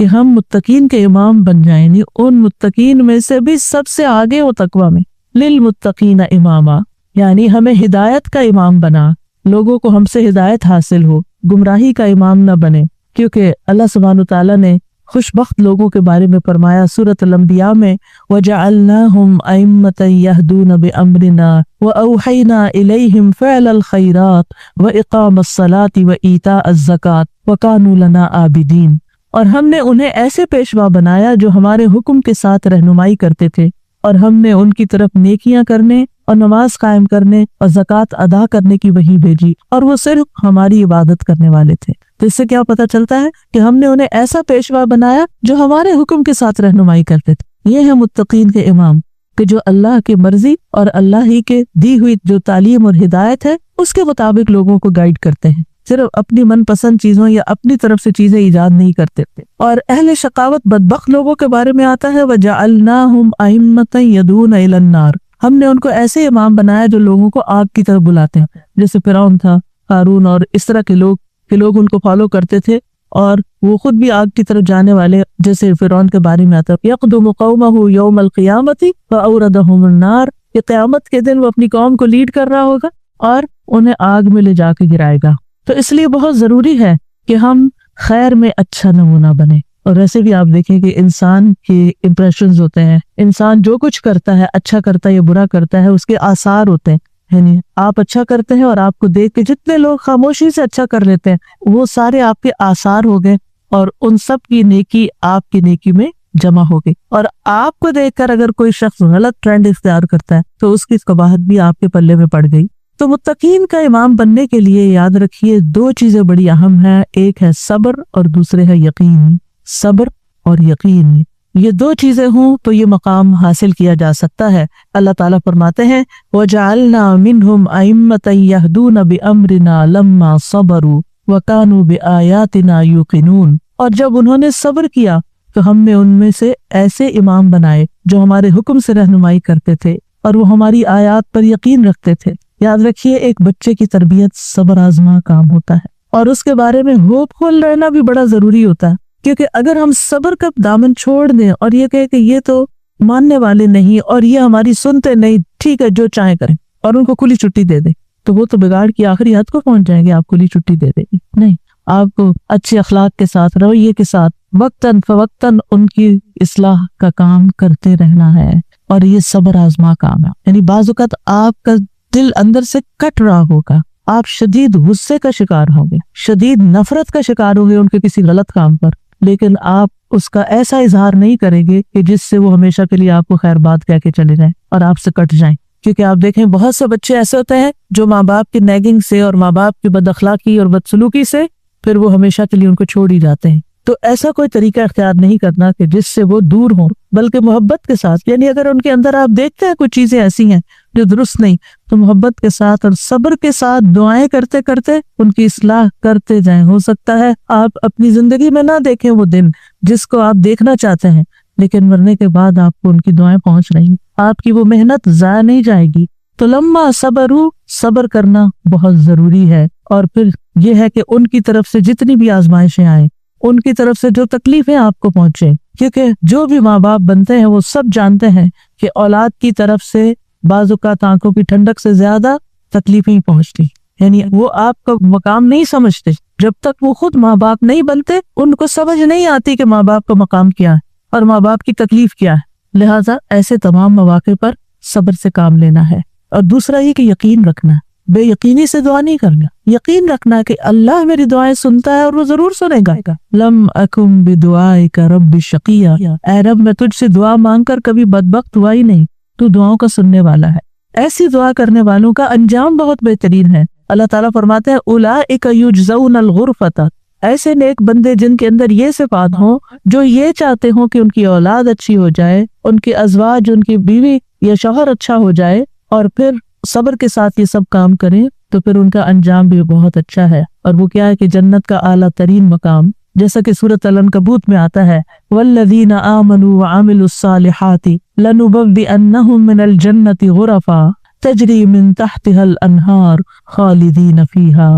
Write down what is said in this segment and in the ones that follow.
کہ ہم متقین کے امام بن جائیں، یعنی ان متقین میں سے بھی سب سے آگے ہو تقوی میں. للمتقین اماما، یعنی ہمیں ہدایت کا امام بنا، لوگوں کو ہم سے ہدایت حاصل ہو، گمراہی کا امام نہ بنے. کیونکہ اللہ سبحانہ تعالیٰ نے خوش بخت لوگوں کے بارے میں فرمایا سورۃ الانبیاء میں، وَجَعَلْنَاهُمْ أَئِمَّةً يَهْدُونَ بِأَمْرِنَا وَأَوْحَيْنَا إِلَيْهِمْ فِعْلَ الْخَيْرَاتِ وَإِقَامَ الصَّلَاةِ وَإِيتَاءَ الزَّكَاةِ وَكَانُوا لَنَا عَابِدِينَ. اور ہم نے انہیں ایسے پیشوا بنایا جو ہمارے حکم کے ساتھ رہنمائی کرتے تھے، اور ہم نے ان کی طرف نیکیاں کرنے اور نماز قائم کرنے اور زکوٰۃ ادا کرنے کی وحی بھیجی، اور وہ صرف ہماری عبادت کرنے والے تھے. تو اس سے کیا پتہ چلتا ہے کہ ہم نے انہیں ایسا پیشوا بنایا جو ہمارے حکم کے ساتھ رہنمائی کرتے تھے. یہ ہے متقین کے امام، کہ جو اللہ کی مرضی اور اللہ ہی کے دی ہوئی جو تعلیم اور ہدایت ہے اس کے مطابق لوگوں کو گائیڈ کرتے ہیں، صرف اپنی من پسند چیزوں یا اپنی طرف سے چیزیں ایجاد نہیں کرتے تھے. اور اہل شقاوت بدبخت لوگوں کے بارے میں آتا ہے وَجَعَلْنَاهُمْ أَئِمَّةً يَدْعُونَ إِلَى النَّارِ، ہم نے ان کو ایسے امام بنایا جو لوگوں کو آگ کی طرف بلاتے ہیں، جیسے فرعون تھا، قارون اور اس طرح کے لوگ کہ لوگ ان کو فالو کرتے تھے اور وہ خود بھی آگ کی طرف جانے والے. جیسے فرعون کے بارے میں آتا ہے يَقْدُمُ قَوْمَهُ يَوْمَ الْقِيَامَةِ فَأَوْرَدَهُمُ النَّارِ، کہ قیامت کے دن وہ اپنی قوم کو لیڈ کر رہا ہوگا اور انہیں آگ میں لے جا کے گرائے گا. تو اس لیے بہت ضروری ہے کہ ہم خیر میں اچھا نمونہ بنے. اور ویسے بھی آپ دیکھیں کہ انسان کے امپریشنز ہوتے ہیں، انسان جو کچھ کرتا ہے، اچھا کرتا ہے یا برا کرتا ہے، اس کے آثار ہوتے ہیں. یعنی آپ اچھا کرتے ہیں اور آپ کو دیکھ کے جتنے لوگ خاموشی سے اچھا کر لیتے ہیں وہ سارے آپ کے آثار ہو گئے، اور ان سب کی نیکی آپ کی نیکی میں جمع ہو گئی. اور آپ کو دیکھ کر اگر کوئی شخص غلط ٹرینڈ اختیار کرتا ہے تو اس کی قباحت بھی آپ کے پلے میں پڑ گئی. تو متقین کا امام بننے کے لیے یاد رکھیے دو چیزیں بڑی اہم ہیں، ایک ہے صبر اور دوسرے ہے یقین. صبر اور یقین، یہ دو چیزیں ہوں تو یہ مقام حاصل کیا جا سکتا ہے. اللہ تعالیٰ فرماتے ہیں وَجَعَلْنَا مِنْهُمْ أَئِمَّةً يَهْدُونَ بِأَمْرِنَا لَمَّا صَبَرُوا وَكَانُوا بِآيَاتِنَا يُوقِنُونَ، اور جب انہوں نے صبر کیا تو ہم نے ان میں سے ایسے امام بنائے جو ہمارے حکم سے رہنمائی کرتے تھے اور وہ ہماری آیات پر یقین رکھتے تھے. یاد رکھیے ایک بچے کی تربیت صبر آزما کام ہوتا ہے، اور اس کے بارے میں ہوپ فل رہنا بھی بڑا ضروری ہوتا ہے. کیونکہ اگر ہم صبر کا دامن چھوڑ دیں اور یہ کہیں کہ یہ تو ماننے والے نہیں اور یہ ہماری سنتے نہیں، ٹھیک ہے جو چاہیں کریں، اور ان کو کھلی چھٹی دے دیں، تو وہ تو بگاڑ کی آخری حد کو پہنچ جائیں گے. آپ کھلی چھٹی دے دیں گے نہیں، آپ کو اچھے اخلاق کے ساتھ، رویے کے ساتھ وقتاً فوقتاً ان کی اصلاح کا کام کرتے رہنا ہے. اور یہ صبر آزما کام ہے. یعنی بعض اوقات آپ کا دل اندر سے کٹ رہا ہوگا، آپ شدید غصے کا شکار ہوں گے، شدید نفرت کا شکار ہوں گے ان کے کسی غلط کام پر، لیکن آپ اس کا ایسا اظہار نہیں کریں گے کہ جس سے وہ ہمیشہ کے لیے آپ کو خیر بات کہہ کے چلے جائیں اور آپ سے کٹ جائیں. کیونکہ آپ دیکھیں بہت سے بچے ایسے ہوتے ہیں جو ماں باپ کی نیگنگ سے اور ماں باپ کی بد اخلاقی اور بدسلوکی سے پھر وہ ہمیشہ کے لیے ان کو چھوڑ ہی جاتے ہیں. تو ایسا کوئی طریقہ اختیار نہیں کرنا کہ جس سے وہ دور ہوں، بلکہ محبت کے ساتھ. یعنی اگر ان کے اندر آپ دیکھتے ہیں کچھ چیزیں ایسی ہیں جو درست نہیں، تو محبت کے ساتھ اور صبر کے ساتھ دعائیں کرتے کرتے ان کی اصلاح کرتے جائیں. ہو سکتا ہے آپ اپنی زندگی میں نہ دیکھیں وہ دن جس کو آپ دیکھنا چاہتے ہیں، لیکن مرنے کے بعد آپ کو ان کی دعائیں پہنچ رہی ہیں، آپ کی وہ محنت ضائع نہیں جائے گی. تو لما صبروا، صبر کرنا بہت ضروری ہے. اور پھر یہ ہے کہ ان کی طرف سے جتنی بھی آزمائشیں آئیں، ان کی طرف سے جو تکلیفیں آپ کو پہنچے، کیونکہ جو بھی ماں باپ بنتے ہیں وہ سب جانتے ہیں کہ اولاد کی طرف سے بعض اوقات آنکھوں کی ٹھنڈک سے زیادہ تکلیفیں پہنچتی. یعنی وہ آپ کا مقام نہیں سمجھتے جب تک وہ خود ماں باپ نہیں بنتے. ان کو سمجھ نہیں آتی کہ ماں باپ کا مقام کیا ہے اور ماں باپ کی تکلیف کیا ہے. لہٰذا ایسے تمام مواقع پر صبر سے کام لینا ہے. اور دوسرا یہ کہ یقین رکھنا، بے یقینی سے دعا نہیں کرنا، یقین رکھنا کہ اللہ میری دعائیں سنتا ہے اور وہ ضرور سنے گا. لم اکم بدعائک رب شقیہ، اے رب میں تجھ سے دعا مانگ کر کبھی بدبخت ہوا ہی نہیں، تو دعاؤں کا سننے والا ہے. ایسی دعا کرنے والوں کا انجام بہت بہترین ہے. اللہ تعالیٰ فرماتے ہیں اولئک یجزون الغرفۃ، ایسے نیک بندے جن کے اندر یہ صفات ہوں، جو یہ چاہتے ہوں کہ ان کی اولاد اچھی ہو جائے، ان کے ازواج، ان کی بیوی یا شوہر اچھا ہو جائے، اور پھر صبر کے ساتھ یہ سب کام کریں، تو پھر ان کا انجام بھی بہت اچھا ہے. اور وہ کیا ہے کہ جنت کا اعلیٰ ترین مقام، جیسا کہ سورۃ العنکبوت میں آتا ہے والذین آمنوا وعملوا الصالحات لنبوئنہم من الجنۃ غرفا تجری من تحتها الانہار خالدین فیہا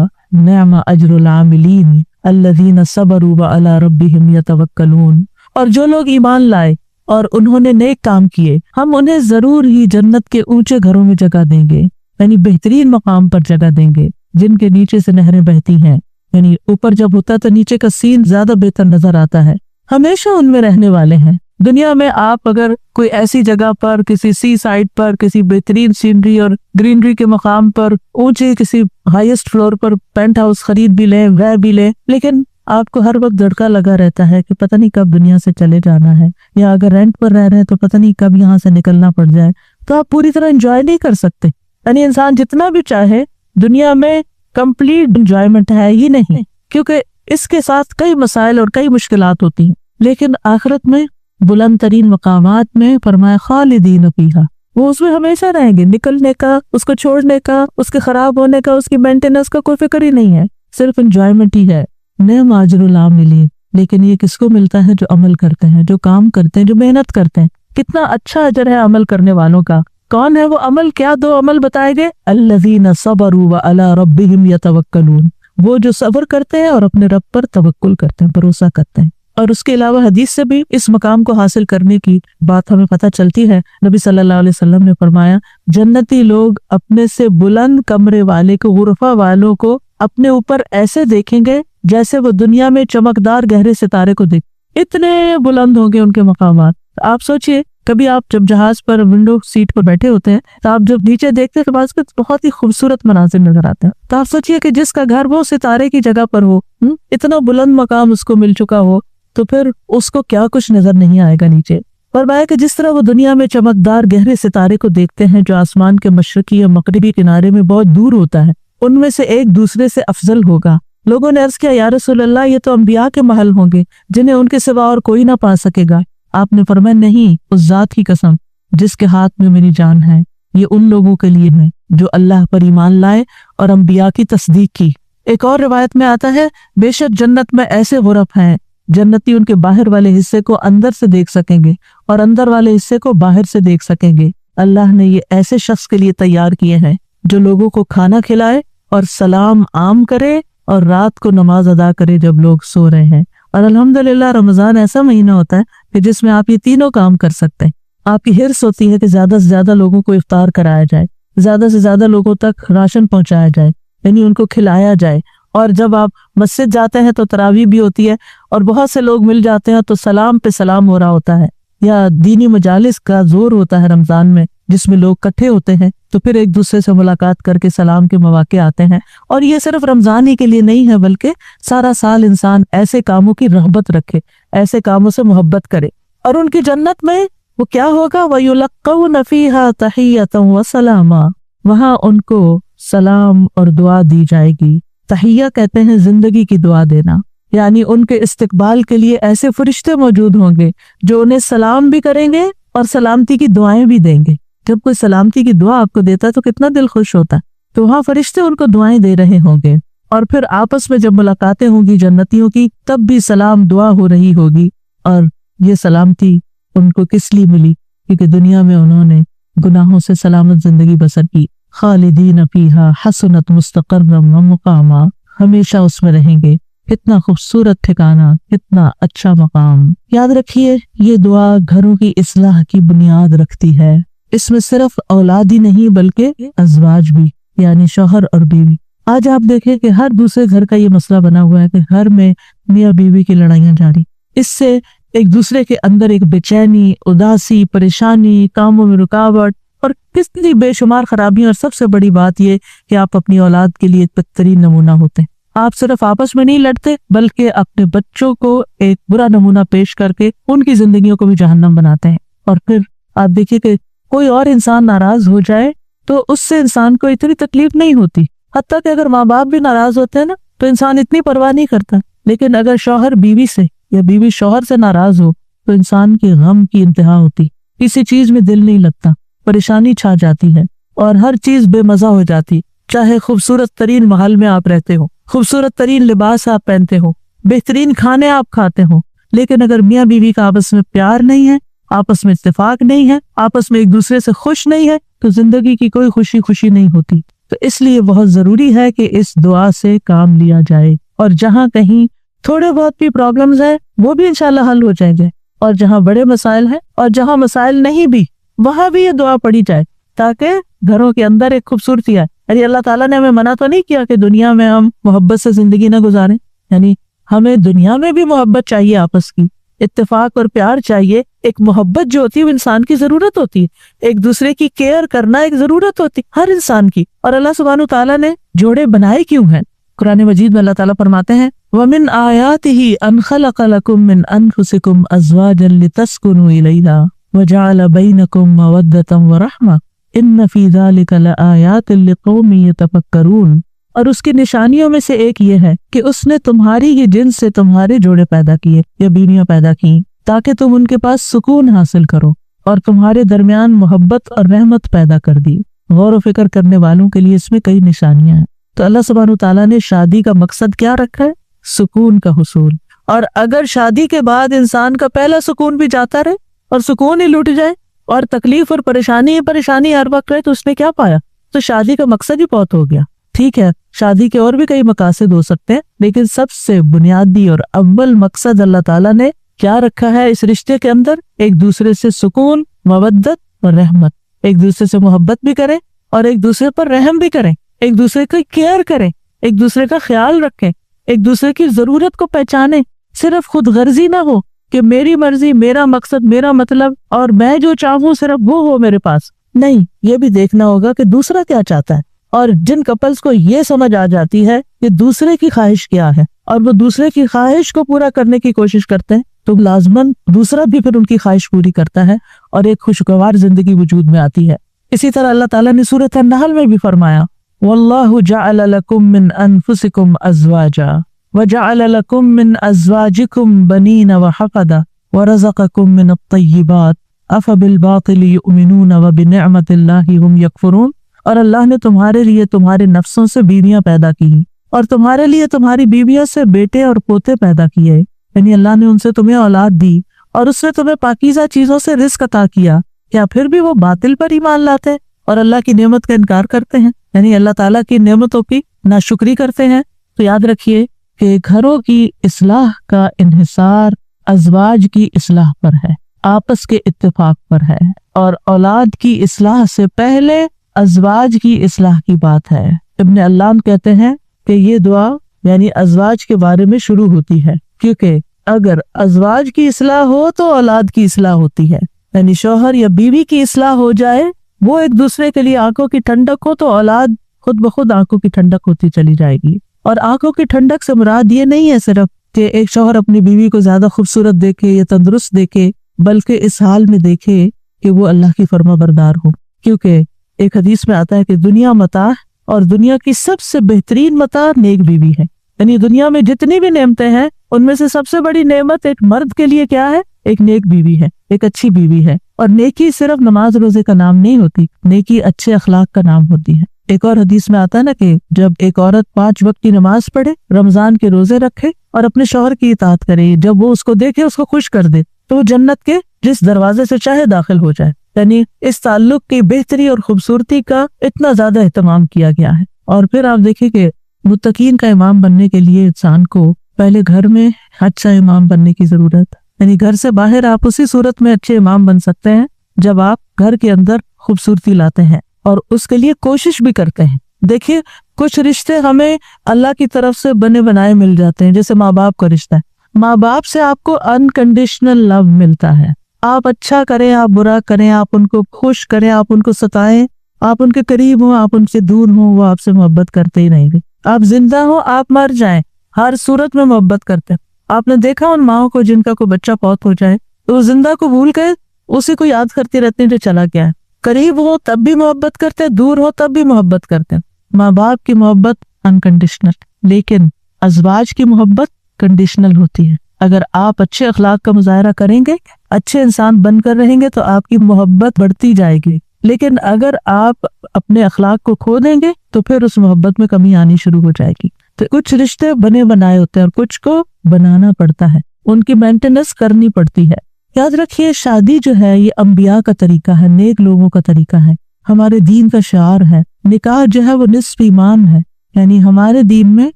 نعم اجر العاملین. الذین صبروا وعلی ربہم یتوکلون، اور جو لوگ ایمان لائے اور انہوں نے نیک کام کیے ہم انہیں ضرور ہی جنت کے اونچے گھروں میں جگہ دیں گے، یعنی بہترین مقام پر جگہ دیں گے جن کے نیچے سے نہریں بہتی ہیں، یعنی اوپر جب ہوتا ہے تو نیچے کا سین زیادہ بہتر نظر آتا ہے، ہمیشہ ان میں رہنے والے ہیں۔ دنیا میں آپ اگر کوئی ایسی جگہ پر کسی سی سائڈ پر کسی بہترین سینری اور گرینری کے مقام پر اونچے کسی ہائیسٹ فلور پر پینٹ ہاؤس خرید بھی لیں رہ بھی لیں، لیکن آپ کو ہر وقت دھڑکا لگا رہتا ہے کہ پتہ نہیں کب دنیا سے چلے جانا ہے، یا اگر رینٹ پر رہ رہے ہیں تو پتہ نہیں کب یہاں سے نکلنا پڑ جائے، تو آپ پوری طرح انجوائے نہیں کر سکتے۔ یعنی انسان جتنا بھی چاہے دنیا میں کمپلیٹ انجوائمنٹ ہے ہی نہیں، کیونکہ اس کے ساتھ کئی مسائل اور کئی مشکلات ہوتی ہیں، لیکن آخرت میں بلند ترین مقامات میں فرمایا خالدین فیہا، وہ اس میں ہمیشہ رہیں گے، نکلنے کا، اس کو چھوڑنے کا، اس کے خراب ہونے کا، اس کی مینٹیننس کا کوئی فکر ہی نہیں ہے، صرف انجوائمنٹ ہی ہے۔ نعم اجر العاملین، لیکن یہ کس کو ملتا ہے؟ جو عمل کرتے ہیں، جو کام کرتے ہیں، جو محنت کرتے ہیں۔ کتنا اچھا اجر ہے عمل کرنے والوں کا۔ کون ہے وہ عمل؟ کیا دو عمل بتائے گئے؟ الذین صبروا وعلی ربہم یتوکلون، وہ جو صبر کرتے ہیں اور اپنے رب پر توکل کرتے ہیں، بھروسہ کرتے ہیں۔ اور اس کے علاوہ حدیث سے بھی اس مقام کو حاصل کرنے کی بات ہمیں پتہ چلتی ہے۔ نبی صلی اللہ علیہ وسلم نے فرمایا جنتی لوگ اپنے سے بلند کمرے والے کو، غرفہ والوں کو اپنے اوپر ایسے دیکھیں گے جیسے وہ دنیا میں چمکدار گہرے ستارے کو دیکھ، اتنے بلند ہوں گے ان کے مقامات۔ آپ سوچئے کبھی آپ جب جہاز پر ونڈو سیٹ پر بیٹھے ہوتے ہیں تو آپ جب نیچے دیکھتے ہیں تو بعض بہت ہی خوبصورت مناظر نظر آتے ہیں، تو آپ سوچئے کہ جس کا گھر وہ ستارے کی جگہ پر ہو، اتنا بلند مقام اس کو مل چکا ہو، تو پھر اس کو کیا کچھ نظر نہیں آئے گا نیچے۔ فرمایا کہ جس طرح وہ دنیا میں چمکدار گہرے ستارے کو دیکھتے ہیں جو آسمان کے مشرقی یا مغربی کنارے میں بہت دور ہوتا ہے، ان میں سے ایک دوسرے سے افضل ہوگا۔ لوگوں نے عرض کیا یا رسول اللہ یہ تو انبیاء کے محل ہوں گے جنہیں ان کے سوا اور کوئی نہ پا سکے گا۔ آپ نے فرمایا نہیں، اس ذات کی قسم جس کے ہاتھ میں میری جان ہے، یہ ان لوگوں کے لیے ہے جو اللہ پر ایمان لائے اور انبیاء کی تصدیق کی۔ ایک اور روایت میں آتا ہے بے شک جنت میں ایسے غرف ہیں جنتی ان کے باہر والے حصے کو اندر سے دیکھ سکیں گے اور اندر والے حصے کو باہر سے دیکھ سکیں گے۔ اللہ نے یہ ایسے شخص کے لیے تیار کیے ہیں جو لوگوں کو کھانا کھلائے اور سلام عام کرے اور رات کو نماز ادا کرے جب لوگ سو رہے ہیں۔ اور الحمدللہ رمضان ایسا مہینہ ہوتا ہے کہ جس میں آپ یہ تینوں کام کر سکتے ہیں۔ آپ کی حرص ہوتی ہے کہ زیادہ سے زیادہ لوگوں کو افطار کرایا جائے، زیادہ سے زیادہ لوگوں تک راشن پہنچایا جائے، یعنی ان کو کھلایا جائے۔ اور جب آپ مسجد جاتے ہیں تو تراویح بھی ہوتی ہے اور بہت سے لوگ مل جاتے ہیں تو سلام پہ سلام ہو رہا ہوتا ہے، یا دینی مجالس کا زور ہوتا ہے رمضان میں جس میں لوگ اکٹھے ہوتے ہیں تو پھر ایک دوسرے سے ملاقات کر کے سلام کے مواقع آتے ہیں۔ اور یہ صرف رمضان ہی کے لیے نہیں ہے بلکہ سارا سال انسان ایسے کاموں کی رغبت رکھے، ایسے کاموں سے محبت کرے۔ اور ان کی جنت میں وہ کیا ہوگا؟ وَيُلَقَّوْنَ فِيهَا تَحِيَّةً وَسَلَامًا، وہاں ان کو سلام اور دعا دی جائے گی۔ تحیہ کہتے ہیں زندگی کی دعا دینا، یعنی ان کے استقبال کے لیے ایسے فرشتے موجود ہوں گے جو انہیں سلام بھی کریں گے اور سلامتی کی دعائیں بھی دیں گے۔ جب کوئی سلامتی کی دعا آپ کو دیتا ہے تو کتنا دل خوش ہوتا ہے، تو وہاں فرشتے ان کو دعائیں دے رہے ہوں گے۔ اور پھر آپس میں جب ملاقاتیں ہوں گی جنتیوں کی تب بھی سلام دعا ہو رہی ہوگی۔ اور یہ سلامتی ان کو کس لیے ملی؟ کیونکہ دنیا میں انہوں نے گناہوں سے سلامت زندگی بسر کی۔ خالدین فیہا حسنت مستقرا ومقاما، ہمیشہ اس میں رہیں گے، کتنا خوبصورت ٹھکانہ، کتنا اچھا مقام۔ یاد رکھیے یہ دعا گھروں کی اصلاح کی بنیاد رکھتی ہے۔ اس میں صرف اولاد ہی نہیں بلکہ ازواج بھی، یعنی شوہر اور بیوی۔ آج آپ دیکھیں کہ ہر دوسرے گھر کا یہ مسئلہ بنا ہوا ہے کہ گھر میں میاں بیوی کی لڑائیاں جاری، اس سے ایک دوسرے کے اندر ایک بے چینی، اداسی، پریشانی، کاموں میں رکاوٹ اور کتنی بے شمار خرابیاں۔ اور سب سے بڑی بات یہ کہ آپ اپنی اولاد کے لیے ایک بہترین نمونہ ہوتے ہیں۔ آپ صرف آپس میں نہیں لڑتے بلکہ اپنے بچوں کو ایک برا نمونہ پیش کر کے ان کی زندگیوں کو بھی جہنم بناتے ہیں۔ اور پھر آپ دیکھیے کہ کوئی اور انسان ناراض ہو جائے تو اس سے انسان کو اتنی تکلیف نہیں ہوتی، حتیٰ کہ اگر ماں باپ بھی ناراض ہوتے ہیں نا تو انسان اتنی پرواہ نہیں کرتا، لیکن اگر شوہر بیوی سے یا بیوی شوہر سے ناراض ہو تو انسان کے غم کی انتہا ہوتی، کسی چیز میں دل نہیں لگتا، پریشانی چھا جاتی ہے اور ہر چیز بے مزہ ہو جاتی۔ چاہے خوبصورت ترین محل میں آپ رہتے ہو، خوبصورت ترین لباس آپ پہنتے ہو، بہترین کھانے آپ کھاتے ہو، لیکن اگر میاں بیوی کا آپس میں پیار نہیں ہے، آپس میں اتفاق نہیں ہے، آپس میں ایک دوسرے سے خوش نہیں ہے تو زندگی کی کوئی خوشی نہیں ہوتی۔ تو اس لیے بہت ضروری ہے کہ اس دعا سے کام لیا جائے اور جہاں کہیں تھوڑے بہت بھی پرابلمز ہیں وہ بھی انشاءاللہ حل ہو جائیں گے، اور جہاں بڑے مسائل ہیں اور جہاں مسائل نہیں بھی وہاں بھی یہ دعا پڑھی جائے تاکہ گھروں کے اندر ایک خوبصورتی آئے۔ یعنی اللہ تعالیٰ نے ہمیں منع تو نہیں کیا کہ دنیا میں ہم محبت سے زندگی نہ گزاریں، یعنی ہمیں دنیا میں بھی محبت چاہیے، آپس کی اتفاق اور پیار چاہیے۔ ایک محبت جو ہوتی ہے وہ انسان کی ضرورت ہوتی ہے، ایک دوسرے کی کیئر کرنا ایک ضرورت ہوتی ہے ہر انسان کی۔ اور اللہ سبحانہ تعالیٰ نے جوڑے بنائے کیوں ہیں؟ قرآن مجید میں اللہ تعالیٰ فرماتے ہیں وَمِنْ آيَاتِهِ أَنْ خَلَقَ لَكُم مِّنْ أَنفُسِكُمْ أَزْوَاجًا لِتَسْكُنُوا إِلَيْهَا وَجَعَلَ بَيْنَكُم مَّوَدَّةً وَرَحْمَةً إِنَّ فِي ذَلِكَ لَآيَاتٍ لِقَوْمٍ يَتَفَكَّرُونَ۔ اور اس کی نشانیوں میں سے ایک یہ ہے کہ اس نے تمہاری ہی جنس سے تمہارے جوڑے پیدا کیے یا بیویاں پیدا کی تاکہ تم ان کے پاس سکون حاصل کرو، اور تمہارے درمیان محبت اور رحمت پیدا کر دی۔ غور و فکر کرنے والوں کے لیے اس میں کئی نشانیاں ہیں۔ تو اللہ سبحانہ تعالیٰ نے شادی کا مقصد کیا رکھا ہے؟ سکون کا حصول۔ اور اگر شادی کے بعد انسان کا پہلا سکون بھی جاتا رہے اور سکون ہی لٹ جائے اور تکلیف اور پریشانی ہر وقت رہے تو اس نے کیا پایا؟ تو شادی کا مقصد ہی بہت ہو گیا۔ ٹھیک ہے، شادی کے اور بھی کئی مقاصد ہو سکتے ہیں، لیکن سب سے بنیادی اور اول مقصد اللہ تعالیٰ نے کیا رکھا ہے اس رشتے کے اندر؟ ایک دوسرے سے سکون، مودت اور رحمت، ایک دوسرے سے محبت بھی کریں اور ایک دوسرے پر رحم بھی کریں، ایک دوسرے کی کیئر کریں، ایک دوسرے کا خیال رکھیں، ایک دوسرے کی ضرورت کو پہچانیں۔ صرف خود غرضی نہ ہو کہ میری مرضی، میرا مقصد، میرا مطلب اور میں جو چاہوں صرف وہ ہو میرے پاس، نہیں، یہ بھی دیکھنا ہوگا کہ دوسرا کیا چاہتا ہے۔ اور جن کپلز کو یہ سمجھ آ جاتی ہے کہ دوسرے کی خواہش کیا ہے اور وہ دوسرے کی خواہش کو پورا کرنے کی کوشش کرتے ہیں تو لازماً دوسرا بھی پھر ان کی خواہش پوری کرتا ہے اور ایک خوشگوار زندگی وجود میں آتی ہے۔ اسی طرح اللہ تعالیٰ نے سورۃ النحل میں بھی فرمایا وَاللَّهُ جَعَلَ لَكُم مِّنْ أَنفُسِكُمْ أَزْوَاجًا وَجَعَلَ لَكُم مِّنْ أَزْوَاجِكُمْ بَنِينَ وَحَفَدَةً وَرَزَقَكُم مِّنَ الطَّيِّبَاتِ أَفَبِالْبَاطِلِ يُؤْمِنُونَ وَبِنِعْمَةِ اللَّهِ هُمْ يَكْفُرُونَ۔ اور اللہ نے تمہارے لیے تمہارے نفسوں سے بیویاں پیدا کی اور تمہارے لیے تمہاری بیویوں سے بیٹے اور پوتے پیدا کیے، یعنی اللہ نے ان سے تمہیں اولاد دی اور اس نے تمہیں پاکیزہ چیزوں سے رزق عطا کیا، کیا پھر بھی وہ باطل پر ایمان لاتے ہیں اور اللہ کی نعمت کا انکار کرتے ہیں، یعنی اللہ تعالیٰ کی نعمتوں کی ناشکری کرتے ہیں؟ تو یاد رکھیے کہ گھروں کی اصلاح کا انحصار ازواج کی اصلاح پر ہے، آپس کے اتفاق پر ہے، اور اولاد کی اصلاح سے پہلے ازواج کی اصلاح کی بات ہے۔ ابن علام کہتے ہیں کہ یہ دعا یعنی ازواج کے بارے میں شروع ہوتی ہے، کیونکہ اگر ازواج کی اصلاح ہو تو اولاد کی اصلاح ہوتی ہے، یعنی شوہر یا بیوی کی اصلاح ہو جائے، وہ ایک دوسرے کے لیے آنکھوں کی ٹھنڈک ہو تو اولاد خود بخود آنکھوں کی ٹھنڈک ہوتی چلی جائے گی۔ اور آنکھوں کی ٹھنڈک سے مراد یہ نہیں ہے صرف کہ ایک شوہر اپنی بیوی کو زیادہ خوبصورت دیکھے یا تندرست دیکھے، بلکہ اس حال میں دیکھے کہ وہ اللہ کی فرما بردار ہو، کیونکہ ایک حدیث میں آتا ہے کہ دنیا متاع اور دنیا کی سب سے بہترین متاع نیک بیوی ہے، یعنی دنیا میں جتنی بھی نعمتیں ہیں ان میں سے سب سے بڑی نعمت ایک مرد کے لیے کیا ہے؟ ایک نیک بیوی ہے، ایک اچھی بیوی ہے۔ اور نیکی صرف نماز روزے کا نام نہیں ہوتی، نیکی اچھے اخلاق کا نام ہوتی ہے۔ ایک اور حدیث میں آتا ہے نا کہ جب ایک عورت 5 وقت کی نماز پڑھے، رمضان کے روزے رکھے اور اپنے شوہر کی اطاعت کرے، جب وہ اس کو دیکھے، اس کو خوش کر دے، تو وہ جنت کے جس دروازے سے چاہے داخل ہو جائے۔ یعنی اس تعلق کی بہتری اور خوبصورتی کا اتنا زیادہ اہتمام کیا گیا ہے۔ اور پھر آپ دیکھیں کہ متقین کا امام بننے کے لیے انسان کو پہلے گھر میں اچھا امام بننے کی ضرورت، یعنی گھر سے باہر آپ اسی صورت میں اچھے امام بن سکتے ہیں جب آپ گھر کے اندر خوبصورتی لاتے ہیں اور اس کے لیے کوشش بھی کرتے ہیں۔ دیکھیے کچھ رشتے ہمیں اللہ کی طرف سے بنے بنائے مل جاتے ہیں، جیسے ماں باپ کا رشتہ ہے، ماں باپ سے آپ کو انکنڈیشنل لو ملتا ہے، آپ اچھا کریں، آپ برا کریں، آپ ان کو خوش کریں، آپ ان کو ستائیں، آپ ان کے قریب ہوں، آپ ان سے دور ہوں، وہ آپ سے محبت کرتے ہی نہیں گے۔ آپ زندہ ہوں، آپ مر جائیں، ہر صورت میں محبت کرتے ہیں۔ آپ نے دیکھا ان ماؤں کو جن کا کوئی بچہ فوت ہو جائے تو وہ زندہ کو بھول کے اسی کو یاد کرتی رہتے ہیں جو چلا گیا ہے، قریب ہو تب بھی محبت کرتے ہیں، دور ہو تب بھی محبت کرتے ہیں۔ ماں باپ کی محبت انکنڈیشنل، لیکن ازواج کی محبت کنڈیشنل ہوتی ہے۔ اگر آپ اچھے اخلاق کا مظاہرہ کریں گے، اچھے انسان بن کر رہیں گے تو آپ کی محبت بڑھتی جائے گی، لیکن اگر آپ اپنے اخلاق کو کھو دیں گے تو پھر اس محبت میں کمی آنی شروع ہو جائے گی۔ تو کچھ رشتے بنے بنائے ہوتے ہیں اور کچھ کو بنانا پڑتا ہے، ان کی مینٹیننس کرنی پڑتی ہے۔ یاد رکھیے شادی جو ہے یہ انبیاء کا طریقہ ہے، نیک لوگوں کا طریقہ ہے، ہمارے دین کا شعار ہے۔ نکاح جو ہے وہ نصف ایمان ہے، یعنی ہمارے دین میں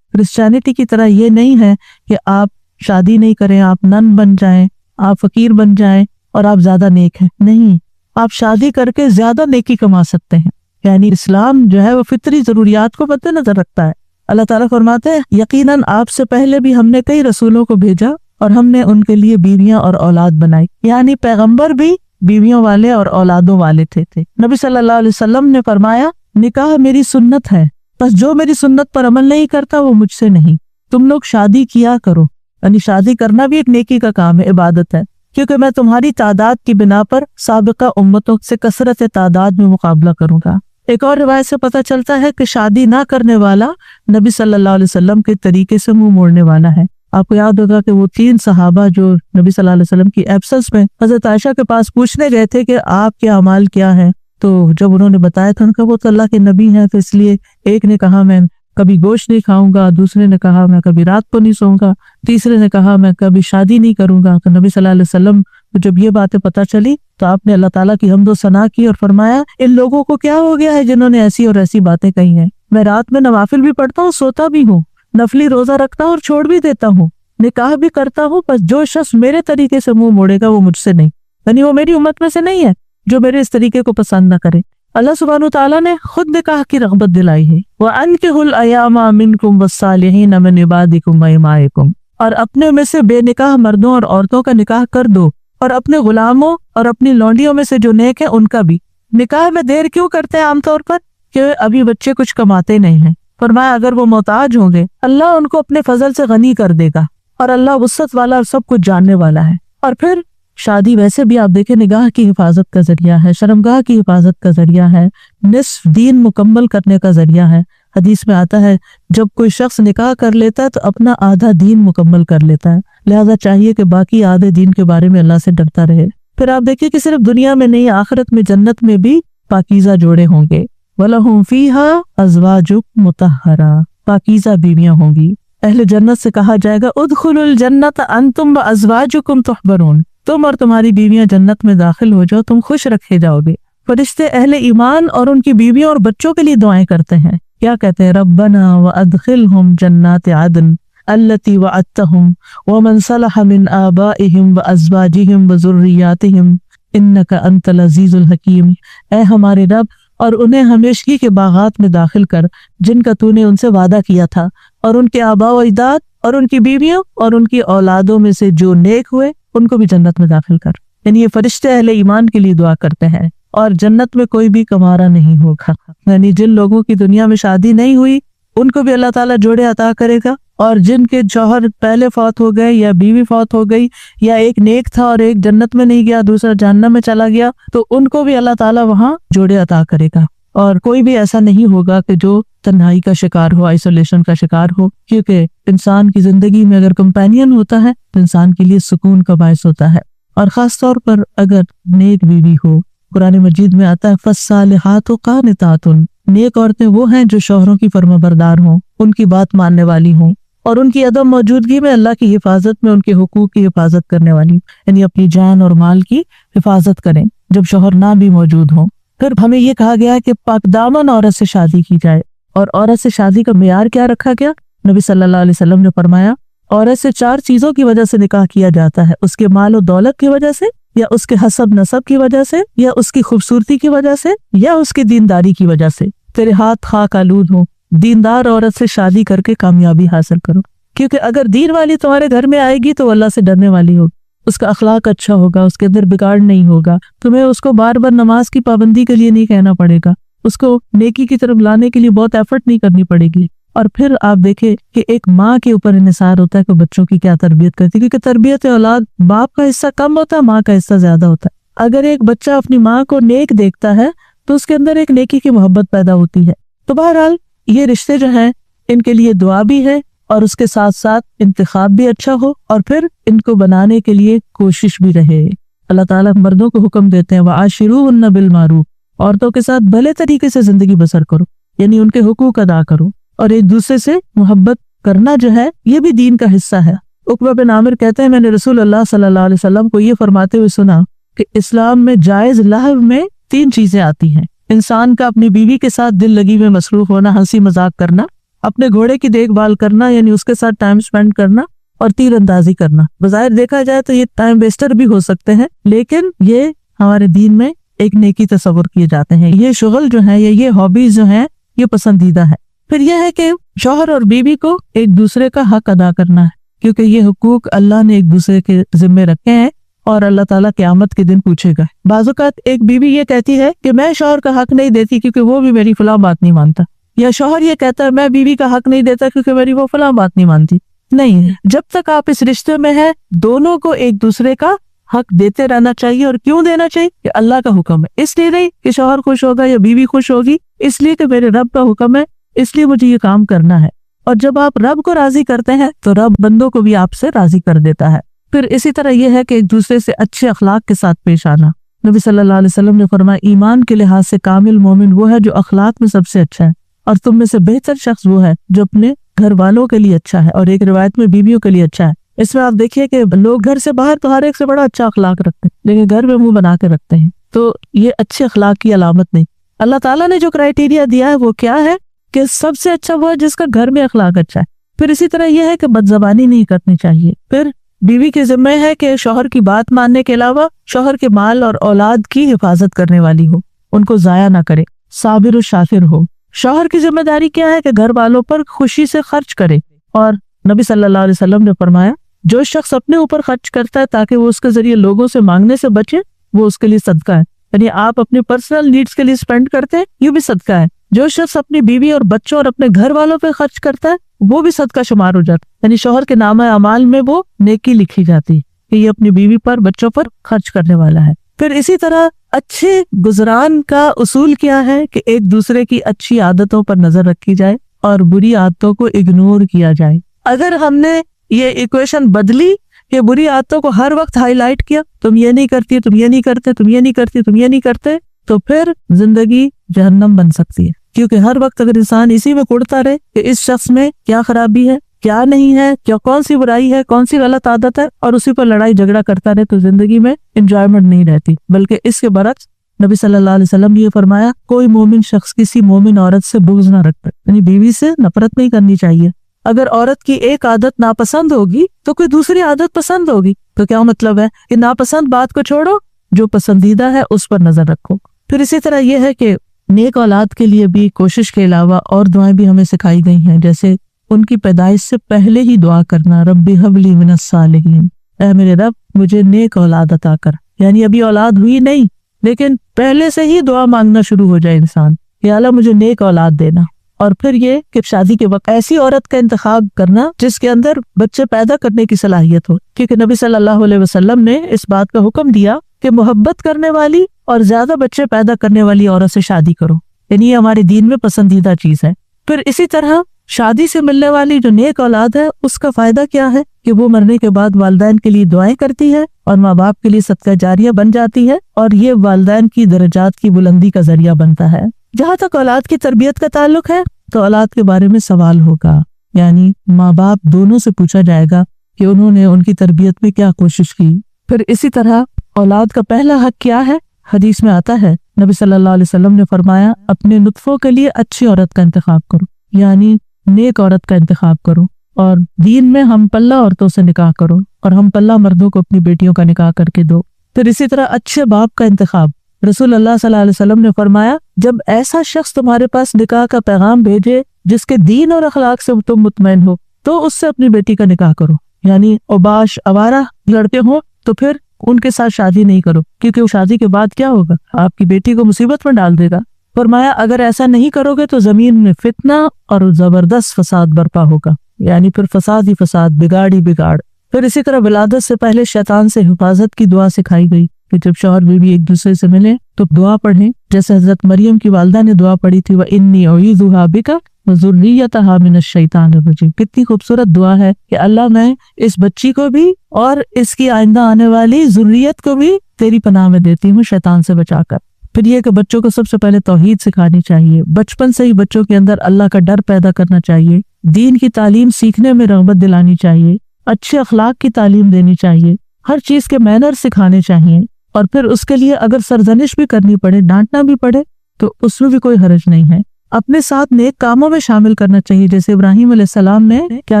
کرسچینٹی کی طرح یہ نہیں ہے کہ آپ شادی نہیں کریں، آپ نن بن جائیں، آپ فقیر بن جائیں اور آپ زیادہ نیک ہیں. نہیں، آپ شادی کر کے زیادہ نیکی کما سکتے ہیں. یعنی اسلام جو ہے وہ فطری ضروریات کو مد نظر رکھتا ہے. اللہ تعالیٰ فرماتے ہیں یقیناً آپ سے پہلے بھی ہم نے کئی رسولوں کو بھیجا اور ہم نے ان کے لیے بیویاں اور اولاد بنائی. یعنی پیغمبر بھی بیویوں والے اور اولادوں والے تھے. نبی صلی اللہ علیہ وسلم نے فرمایا نکاح میری سنت ہے، بس جو میری سنت پر عمل نہیں کرتا وہ مجھ سے نہیں. تم لوگ شادی کیا کرو. یعنی شادی کرنا بھی ایک نیکی کا کام ہے، عبادت ہے، کیونکہ میں تمہاری تعداد کی بنا پر سابقہ امتوں سے کثرت تعداد میں مقابلہ کروں گا. ایک اور روایت سے پتہ چلتا ہے کہ شادی نہ کرنے والا نبی صلی اللہ علیہ وسلم کے طریقے سے منہ موڑنے والا ہے. آپ کو یاد ہوگا کہ وہ 3 صحابہ جو نبی صلی اللہ علیہ وسلم کی ایبسنس میں حضرت عائشہ کے پاس پوچھنے گئے تھے کہ آپ کے اعمال کیا ہیں، تو جب انہوں نے بتایا تھا ان کا وہ تو اللہ کے نبی ہیں، تو اس لیے ایک نے کہا میں کبھی گوشت نہیں کھاؤں گا، دوسرے نے کہا میں کبھی رات کو نہیں سوؤں گا، تیسرے نے کہا میں کبھی شادی نہیں کروں گا. تو نبی صلی اللہ علیہ وسلم کو جب یہ باتیں پتہ چلی تو آپ نے اللہ تعالیٰ کی حمد و ثنا کی اور فرمایا ان لوگوں کو کیا ہو گیا ہے جنہوں نے ایسی اور ایسی باتیں کہی ہیں. میں رات میں نوافل بھی پڑھتا ہوں، سوتا بھی ہوں، نفلی روزہ رکھتا ہوں اور چھوڑ بھی دیتا ہوں، نکاح بھی کرتا ہوں، بس جو شخص میرے طریقے سے منہ موڑے گا وہ مجھ سے نہیں، یعنی وہ میری امت میں سے نہیں ہے جو میرے اس طریقے کو پسند نہ کرے. اللہ سبحانہ وتعالیٰ نے خود نکاح کی رغبت دلائی ہے. وَأَنكِحُوا الْأَيَامَ مِنكُمْ وَالصَّالِحِينَ مِنْ عِبَادِكُمْ وَإِمَائِكُمْ، اور اپنے میں سے بے نکاح مردوں اور عورتوں کا نکاح کر دو، اور اپنے غلاموں اور اپنی لونڈیوں میں سے جو نیک ہیں ان کا بھی. نکاح میں دیر کیوں کرتے ہیں عام طور پر؟ کہ ابھی بچے کچھ کماتے نہیں ہیں. فرمایا اگر وہ محتاج ہوں گے اللہ ان کو اپنے فضل سے غنی کر دے گا، اور اللہ وسعت والا اور سب کچھ جاننے والا ہے. اور پھر شادی ویسے بھی آپ دیکھیں نگاہ کی حفاظت کا ذریعہ ہے، شرمگاہ کی حفاظت کا ذریعہ ہے، نصف دین مکمل کرنے کا ذریعہ ہے. حدیث میں آتا ہے جب کوئی شخص نکاح کر لیتا ہے تو اپنا آدھا دین مکمل کر لیتا ہے، لہذا چاہیے کہ باقی آدھے دین کے بارے میں اللہ سے ڈرتا رہے. پھر آپ دیکھیے کہ صرف دنیا میں نہیں، آخرت میں جنت میں بھی پاکیزہ جوڑے ہوں گے. وَلَهُمْ فِيهَا أَزْوَاجٌ مُطَهَّرَةٌ، پاکیزہ بیویاں ہوں گی. اہل جنت سے کہا جائے گا ادخلوا الجنت انتم وازواجکم تحبرون، تم اور تمہاری بیویاں جنت میں داخل ہو جاؤ، تم خوش رکھے جاؤ گے. فرشتے اہل ایمان اور ان کی بیویوں اور بچوں کے لیے دعائیں کرتے ہیں. کیا کہتے ہیں؟ ربنا وادخلہم جنات عدن التی وعدتہم ومن صلح من آبائہم وازواجہم وذریاتہم انک انت العزیز الحکیم. اے ہمارے رب، اور انہیں ہمیشگی کے باغات میں داخل کر جن کا تو نے ان سے وعدہ کیا تھا، اور ان کے آباء و اجداد اور ان کی بیویوں اور ان کی اولادوں میں سے جو نیک ہوئے ان کو بھی جنت میں داخل کر. یعنی یہ فرشتے اہل ایمان کے لیے دعا کرتے ہیں. اور جنت میں کوئی بھی کمارا نہیں ہوگا، یعنی جن لوگوں کی دنیا میں شادی نہیں ہوئی ان کو بھی اللہ تعالیٰ جوڑے عطا کرے گا، اور جن کے شوہر پہلے فوت ہو گئے یا بیوی فوت ہو گئی، یا ایک نیک تھا اور ایک جنت میں نہیں گیا دوسرا جہنم میں چلا گیا، تو ان کو بھی اللہ تعالیٰ وہاں جوڑے عطا کرے گا. اور کوئی بھی ایسا نہیں ہوگا کہ جو تنہائی کا شکار ہو، آئسولیشن کا شکار ہو، کیونکہ انسان کی زندگی میں اگر کمپینین ہوتا ہے تو انسان کے لیے سکون کا باعث ہوتا ہے. اور خاص طور پر اگر نیک بیوی ہو. قرآن مجید میں آتا ہے فالصالحات قانتات، نیک عورتیں وہ ہیں جو شوہروں کی فرما بردار ہوں، ان کی بات ماننے والی ہوں، اور ان کی عدم موجودگی میں اللہ کی حفاظت میں ان کے حقوق کی حفاظت کرنے والی، یعنی اپنی جان اور مال کی حفاظت کریں جب شوہر نہ بھی موجود ہوں. پھر ہمیں یہ کہا گیا کہ پاک دامن عورت سے شادی کی جائے. اور عورت سے شادی کا معیار کیا رکھا گیا؟ نبی صلی اللہ علیہ وسلم نے فرمایا عورت سے 4 چیزوں کی وجہ سے نکاح کیا جاتا ہے: اس کے مال و دولت کی وجہ سے، یا اس کے حسب نسب کی وجہ سے، یا اس کی خوبصورتی کی وجہ سے، یا اس کی دینداری کی وجہ سے. تیرے ہاتھ خاک آلود ہوں، دیندار عورت سے شادی کر کے کامیابی حاصل کرو، کیونکہ اگر دین والی تمہارے گھر میں آئے گی تو وہ اللہ سے ڈرنے والی ہوگی، اس کا اخلاق اچھا ہوگا، اس کے اندر بگاڑ نہیں ہوگا. تمہیں اس کو بار بار نماز کی پابندی کے لیے نہیں کہنا پڑے گا، اس کو نیکی کی طرف لانے کے لیے بہت ایفرٹ نہیں کرنی پڑے گی. اور پھر آپ دیکھیں کہ ایک ماں کے اوپر انحصار ہوتا ہے کہ بچوں کی کیا تربیت کرتی ہے، کیونکہ تربیت اولاد باپ کا حصہ کم ہوتا ہے، ماں کا حصہ زیادہ ہوتا ہے. اگر ایک بچہ اپنی ماں کو نیک دیکھتا ہے تو اس کے اندر ایک نیکی کی محبت پیدا ہوتی ہے. تو بہرحال یہ رشتے جو ہیں ان کے لیے دعا بھی ہے، اور اس کے ساتھ ساتھ انتخاب بھی اچھا ہو، اور پھر ان کو بنانے کے لیے کوشش بھی رہے. اللہ تعالیٰ مردوں کو حکم دیتے ہیں وَعَاشِرُوهُنَّ بِالْمَعْرُوفِ، عورتوں کے ساتھ بھلے طریقے سے زندگی بسر کرو، یعنی ان کے حقوق ادا کرو، اور ایک دوسرے سے محبت کرنا جو ہے یہ بھی دین کا حصہ ہے. عقبہ بن عامر کہتے ہیں میں نے رسول اللہ صلی اللہ علیہ وسلم کو یہ فرماتے ہوئے سنا کہ اسلام میں جائز لہو میں 3 چیزیں آتی ہیں: انسان کا اپنی بیوی کے ساتھ دل لگی میں مصروف ہونا، ہنسی مذاق کرنا، اپنے گھوڑے کی دیکھ بھال کرنا یعنی اس کے ساتھ ٹائم سپینڈ کرنا اور تیر اندازی کرنا. بظاہر دیکھا جائے تو یہ ٹائم ویسٹر بھی ہو سکتے ہیں، لیکن یہ ہمارے دین میں ایک نیکی تصور کیے جاتے ہیں. یہ شغل جو ہے یہ ہابیز جو ہیں یہ پسندیدہ ہے. پھر یہ ہے کہ شوہر اور بیوی کو ایک دوسرے کا حق ادا کرنا ہے، کیونکہ یہ حقوق اللہ نے ایک دوسرے کے ذمے رکھے ہیں اور اللہ تعالیٰ قیامت کے دن پوچھے گا. بعض اوقات ایک بیوی یہ کہتی ہے کہ میں شوہر کا حق نہیں دیتی کیونکہ وہ بھی میری فلاں بات نہیں مانتا، یا شوہر یہ کہتا ہے میں بیوی کا حق نہیں دیتا کیونکہ میری وہ فلاں بات نہیں مانتی. نہیں، جب تک آپ اس رشتے میں ہیں دونوں کو ایک دوسرے کا حق دیتے رہنا چاہیے. اور کیوں دینا چاہیے؟ کہ اللہ کا حکم ہے، اس لیے نہیں کہ شوہر خوش ہوگا یا بیوی خوش ہوگی، اس لیے کہ میرے رب کا حکم ہے، اس لیے مجھے یہ کام کرنا ہے. اور جب آپ رب کو راضی کرتے ہیں تو رب بندوں کو بھی آپ سے راضی کر دیتا ہے. پھر اسی طرح یہ ہے کہ ایک دوسرے سے اچھے اخلاق کے ساتھ پیش آنا. نبی صلی اللہ علیہ وسلم نے فرمایا ایمان کے لحاظ سے کامل مومن وہ ہے جو اخلاق میں سب سے اچھا ہے، اور تم میں سے بہتر شخص وہ ہے جو اپنے گھر والوں کے لیے اچھا ہے، اور ایک روایت میں بیویوں کے لیے اچھا ہے. اس میں آپ دیکھیے کہ لوگ گھر سے باہر تو ہر ایک سے بڑا اچھا اخلاق رکھتے ہیں، لیکن گھر میں منہ بنا کے رکھتے ہیں، تو یہ اچھے اخلاق کی علامت نہیں. اللہ تعالیٰ نے جو کرائیٹیریا دیا ہے وہ کیا ہے کہ سب سے اچھا وہ ہے جس کا گھر میں اخلاق اچھا ہے. پھر اسی طرح یہ ہے کہ بدزبانی نہیں کرنی چاہیے. پھر بیوی کے ذمہ ہے کہ شوہر کی بات ماننے کے علاوہ شوہر کے مال اور اولاد کی حفاظت کرنے والی ہو، ان کو ضائع نہ کرے، صابر و شاکر ہو. شوہر کی ذمہ داری کیا ہے کہ گھر والوں پر خوشی سے خرچ کرے. اور نبی صلی اللہ علیہ وسلم نے فرمایا جو شخص اپنے اوپر خرچ کرتا ہے تاکہ وہ اس کے ذریعے لوگوں سے مانگنے سے بچے، وہ اس کے لیے صدقہ ہے. یعنی آپ اپنی پرسنل نیڈز کے لیے سپینڈ کرتے ہیں، یہ بھی صدقہ ہے. جو شخص اپنی بیوی اور بچوں اور اپنے گھر والوں پہ خرچ کرتا ہے وہ بھی صدقہ شمار ہو جاتا ہے. یعنی شوہر کے نامہ اعمال میں وہ نیکی لکھی جاتی ہے کہ یہ اپنی بیوی پر بچوں پر خرچ کرنے والا ہے. پھر اسی طرح اچھے گزران کا اصول کیا ہے کہ ایک دوسرے کی اچھی عادتوں پر نظر رکھی جائے اور بری عادتوں کو اگنور کیا جائے. اگر ہم نے یہ ایکویشن بدلی کہ بری عادتوں کو ہر وقت ہائی لائٹ کیا، تم یہ نہیں کرتی، تم یہ نہیں کرتے، تم یہ نہیں کرتی، تم یہ نہیں کرتے، تو پھر زندگی جہنم بن سکتی ہے. کیونکہ ہر وقت اگر انسان اسی میں کوڑتا رہے کہ اس شخص میں کیا خرابی ہے، کیا نہیں ہے، کیا کون سی برائی ہے، کون سی غلط عادت ہے، اور اسی پر لڑائی جھگڑا کرتا رہے، تو زندگی میں انجوائمنٹ نہیں رہتی. بلکہ اس کے برعکس نبی صلی اللہ علیہ وسلم نے یہ فرمایا کوئی مومن شخص کسی مومن عورت سے بغض نہ رکھتا، یعنی بیوی سے نفرت نہیں کرنی چاہیے. اگر عورت کی ایک عادت ناپسند ہوگی تو کوئی دوسری عادت پسند ہوگی. تو کیا مطلب ہے کہ ناپسند بات کو چھوڑو، جو پسندیدہ ہے اس پر نظر رکھو. پھر اسی طرح یہ ہے کہ نیک اولاد کے لیے بھی کوشش کے علاوہ اور دعائیں بھی ہمیں سکھائی گئی ہیں، جیسے ان کی پیدائش سے پہلے ہی دعا کرنا، رب ہب لی من الصالحین، اے میرے رب مجھے نیک اولاد عطا کر. یعنی ابھی اولاد ہوئی نہیں لیکن پہلے سے ہی دعا مانگنا شروع ہو جائے انسان کہ اللہ مجھے نیک اولاد دینا. اور پھر یہ کہ شادی کے وقت ایسی عورت کا انتخاب کرنا جس کے اندر بچے پیدا کرنے کی صلاحیت ہو، کیونکہ نبی صلی اللہ علیہ وسلم نے اس بات کا حکم دیا کہ محبت کرنے والی اور زیادہ بچے پیدا کرنے والی عورت سے شادی کرو. یعنی یہ ہمارے دین میں پسندیدہ چیز ہے. پھر اسی طرح شادی سے ملنے والی جو نیک اولاد ہے اس کا فائدہ کیا ہے کہ وہ مرنے کے بعد والدین کے لیے دعائیں کرتی ہے اور ماں باپ کے لیے صدقہ جاریہ بن جاتی ہے، اور یہ والدین کی درجات کی بلندی کا ذریعہ بنتا ہے. جہاں تک اولاد کی تربیت کا تعلق ہے تو اولاد کے بارے میں سوال ہوگا، یعنی ماں باپ دونوں سے پوچھا جائے گا کہ انہوں نے ان کی تربیت میں کیا کوشش کی. پھر اسی طرح اولاد کا پہلا حق کیا ہے؟ حدیث میں آتا ہے نبی صلی اللہ علیہ وسلم نے فرمایا اپنے نطفوں کے لیے اچھی عورت کا انتخاب کرو، یعنی نیک عورت کا انتخاب کرو. اور دین میں ہم پلہ عورتوں سے نکاح کرو اور ہم پلہ مردوں کو اپنی بیٹیوں کا نکاح کر کے دو. پھر اسی طرح اچھے باپ کا انتخاب. رسول اللہ صلی اللہ علیہ وسلم نے فرمایا جب ایسا شخص تمہارے پاس نکاح کا پیغام بھیجے جس کے دین اور اخلاق سے تم مطمئن ہو تو اس سے اپنی بیٹی کا نکاح کرو. یعنی اوباش آوارہ لڑکے ہوں تو پھر ان کے ساتھ شادی نہیں کرو، کیونکہ وہ شادی کے بعد کیا ہوگا، آپ کی بیٹی کو مصیبت میں ڈال دے گا. فرمایا اگر ایسا نہیں کرو گے تو زمین میں فتنہ اور زبردست فساد برپا ہوگا، یعنی پھر فساد ہی فساد، بگاڑ ہی بگاڑ. پھر اسی طرح ولادت سے پہلے شیطان سے حفاظت کی دعا سکھائی گئی کہ جب شوہر بیوی ایک دوسرے سے ملے تو دعا پڑھیں، جیسے حضرت مریم کی والدہ نے دعا پڑھی تھی وَإِنِّي أُعِيذُهَا بِكَ وَذُرِّيَّتَهَا مِنَ الشَّيْطَانِ الرَّجِيمِ. کتنی خوبصورت دعا ہے کہ اللہ میں اس بچی کو بھی اور اس کی آئندہ آنے والی ذریت کو بھی تیری پناہ میں دیتی ہوں شیطان سے بچا کر. پھر یہ کہ بچوں کو سب سے پہلے توحید سکھانی چاہیے، بچپن سے ہی بچوں کے اندر اللہ کا ڈر پیدا کرنا چاہیے، دین کی تعلیم سیکھنے میں رغبت دلانی چاہیے، اچھے اخلاق کی تعلیم دینی چاہیے، ہر چیز کے مینر سکھانے چاہیے. اور پھر اس کے لیے اگر سرزنش بھی کرنی پڑے، ڈانٹنا بھی پڑے تو اس میں بھی کوئی حرج نہیں ہے. اپنے ساتھ نیک کاموں میں شامل کرنا چاہیے، جیسے ابراہیم علیہ السلام نے کیا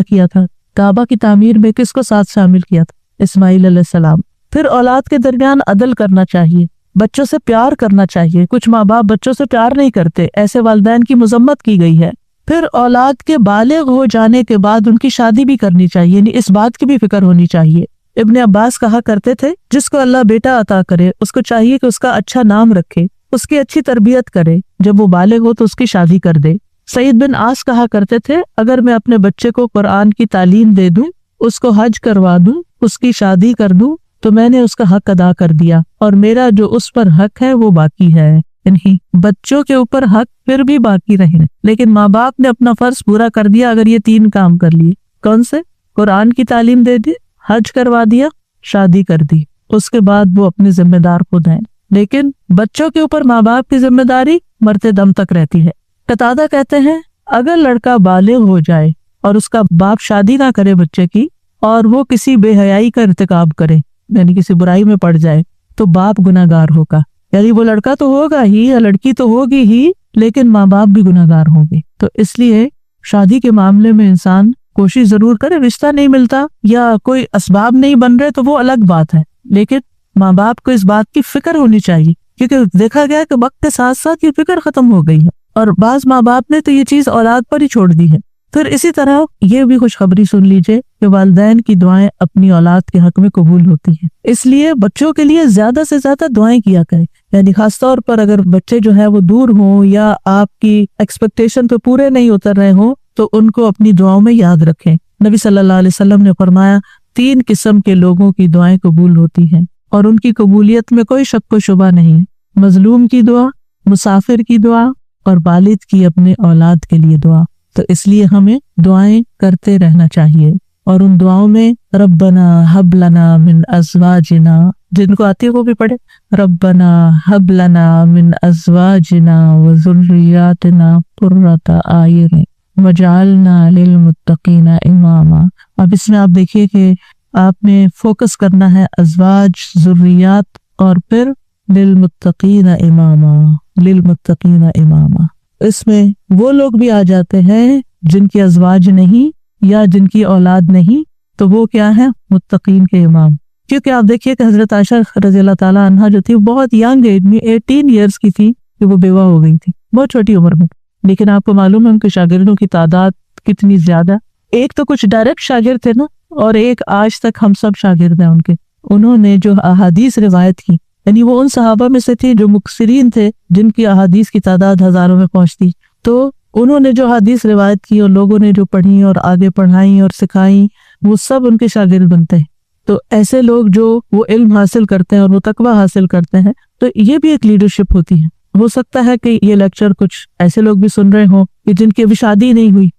کیا تھا، کعبہ کی تعمیر میں کس کو ساتھ شامل کیا تھا، اسماعیل علیہ السلام۔ پھر اولاد کے درمیان عدل کرنا چاہیے، بچوں سے پیار کرنا چاہیے۔ کچھ ماں باپ بچوں سے پیار نہیں کرتے، ایسے والدین کی مذمت کی گئی ہے۔ پھر اولاد کے بالغ ہو جانے کے بعد ان کی شادی بھی کرنی چاہیے، یعنی اس بات کی بھی فکر ہونی چاہیے۔ ابن عباس کہا کرتے تھے جس کو اللہ بیٹا عطا کرے اس کو چاہیے کہ اس کا اچھا نام رکھے، اس کی اچھی تربیت کرے، جب وہ بالغ ہو تو اس کی شادی کر دے۔ سعید بن عاص کہا کرتے تھے اگر میں اپنے بچے کو قرآن کی تعلیم دے دوں، اس کو حج کروا دوں، اس کی شادی کر دوں تو میں نے اس کا حق ادا کر دیا، اور میرا جو اس پر حق ہے وہ باقی ہے۔ یعنی بچوں کے اوپر حق پھر بھی باقی رہے، لیکن ماں باپ نے اپنا فرض پورا کر دیا اگر یہ 3 کام کر لیے۔ کون سے؟ قرآن کی تعلیم دے دی، حج کروا دیا، شادی کر دی، اس کے بعد وہ اپنے ذمہ دار خود ہیں۔ لیکن بچوں کے اوپر ماں باپ کی ذمہ داری مرتے دم تک رہتی ہے۔ قتادہ کہتے ہیں اگر لڑکا بالغ ہو جائے اور اس کا باپ شادی نہ کرے بچے کی، اور وہ کسی بے حیائی کا ارتکاب کرے، یعنی کسی برائی میں پڑ جائے، تو باپ گناہگار ہوگا۔ یعنی وہ لڑکا تو ہوگا ہی یا لڑکی تو ہوگی ہی، لیکن ماں باپ بھی گناہگار ہوں گے۔ تو اس لیے شادی کے معاملے میں انسان کوشش ضرور کرے، رشتہ نہیں ملتا یا کوئی اسباب نہیں بن رہے تو وہ الگ بات ہے، لیکن ماں باپ کو اس بات کی فکر ہونی چاہیے، کیونکہ دیکھا گیا کہ وقت کے ساتھ ساتھ یہ فکر ختم ہو گئی ہے، اور بعض ماں باپ نے تو یہ چیز اولاد پر ہی چھوڑ دی ہے۔ پھر اسی طرح یہ بھی خوشخبری سن لیجئے کہ والدین کی دعائیں اپنی اولاد کے حق میں قبول ہوتی ہیں، اس لیے بچوں کے لیے زیادہ سے زیادہ دعائیں کیا کریں۔ یعنی خاص طور پر اگر بچے جو ہے وہ دور ہوں یا آپ کی ایکسپیکٹیشن پہ پورے نہیں اتر رہے ہوں تو ان کو اپنی دعاؤں میں یاد رکھیں۔ نبی صلی اللہ علیہ وسلم نے فرمایا 3 قسم کے لوگوں کی دعائیں قبول ہوتی ہیں اور ان کی قبولیت میں کوئی شک و شبہ نہیں، مظلوم کی دعا، مسافر کی دعا، اور والد کی اپنے اولاد کے لیے دعا۔ تو اس لیے ہمیں دعائیں کرتے رہنا چاہیے، اور ان دعاؤں میں ربنا ہب لنا من ازواجنا، جن کو آتی ہے وہ بھی پڑھے، ربنا ہب لنا من ازواجنا وذریاتنا قرۃ اعین وجعلنا للمتقین اماما۔ اب اس میں آپ دیکھیے کہ آپ نے فوکس کرنا ہے ازواج، ذریات، اور پھر للمتقین اماما، للمتقین اماما۔ اس میں وہ لوگ بھی آ جاتے ہیں جن کی ازواج نہیں یا جن کی اولاد نہیں، تو وہ کیا ہے؟ متقین کے امام۔ کیونکہ آپ دیکھیے کہ حضرت عائشہ رضی اللہ تعالیٰ عنہا جو تھی بہت ینگ ایج میں 18 ایئرس کی تھی کہ وہ بیوہ ہو گئی تھی، بہت چھوٹی عمر میں، لیکن آپ کو معلوم ہے ان کے شاگردوں کی تعداد کتنی زیادہ۔ ایک تو کچھ ڈائریکٹ شاگرد تھے نا، اور ایک آج تک ہم سب شاگرد ہیں ان کے۔ انہوں نے جو احادیث روایت کی، یعنی وہ ان صحابہ میں سے تھی جو مکثرین تھے، جن کی احادیث کی تعداد ہزاروں میں پہنچتی، تو انہوں نے جو حدیث روایت کی اور لوگوں نے جو پڑھی اور آگے پڑھائیں اور سکھائیں، وہ سب ان کے شاگرد بنتے ہیں۔ تو ایسے لوگ جو وہ علم حاصل کرتے ہیں اور وہ تقویٰ حاصل کرتے ہیں، تو یہ بھی ایک لیڈرشپ ہوتی ہے۔ ہو سکتا ہے کہ یہ لیکچر کچھ ایسے لوگ بھی سن رہے ہوں کہ جن کی ابھی شادی نہیں ہوئی،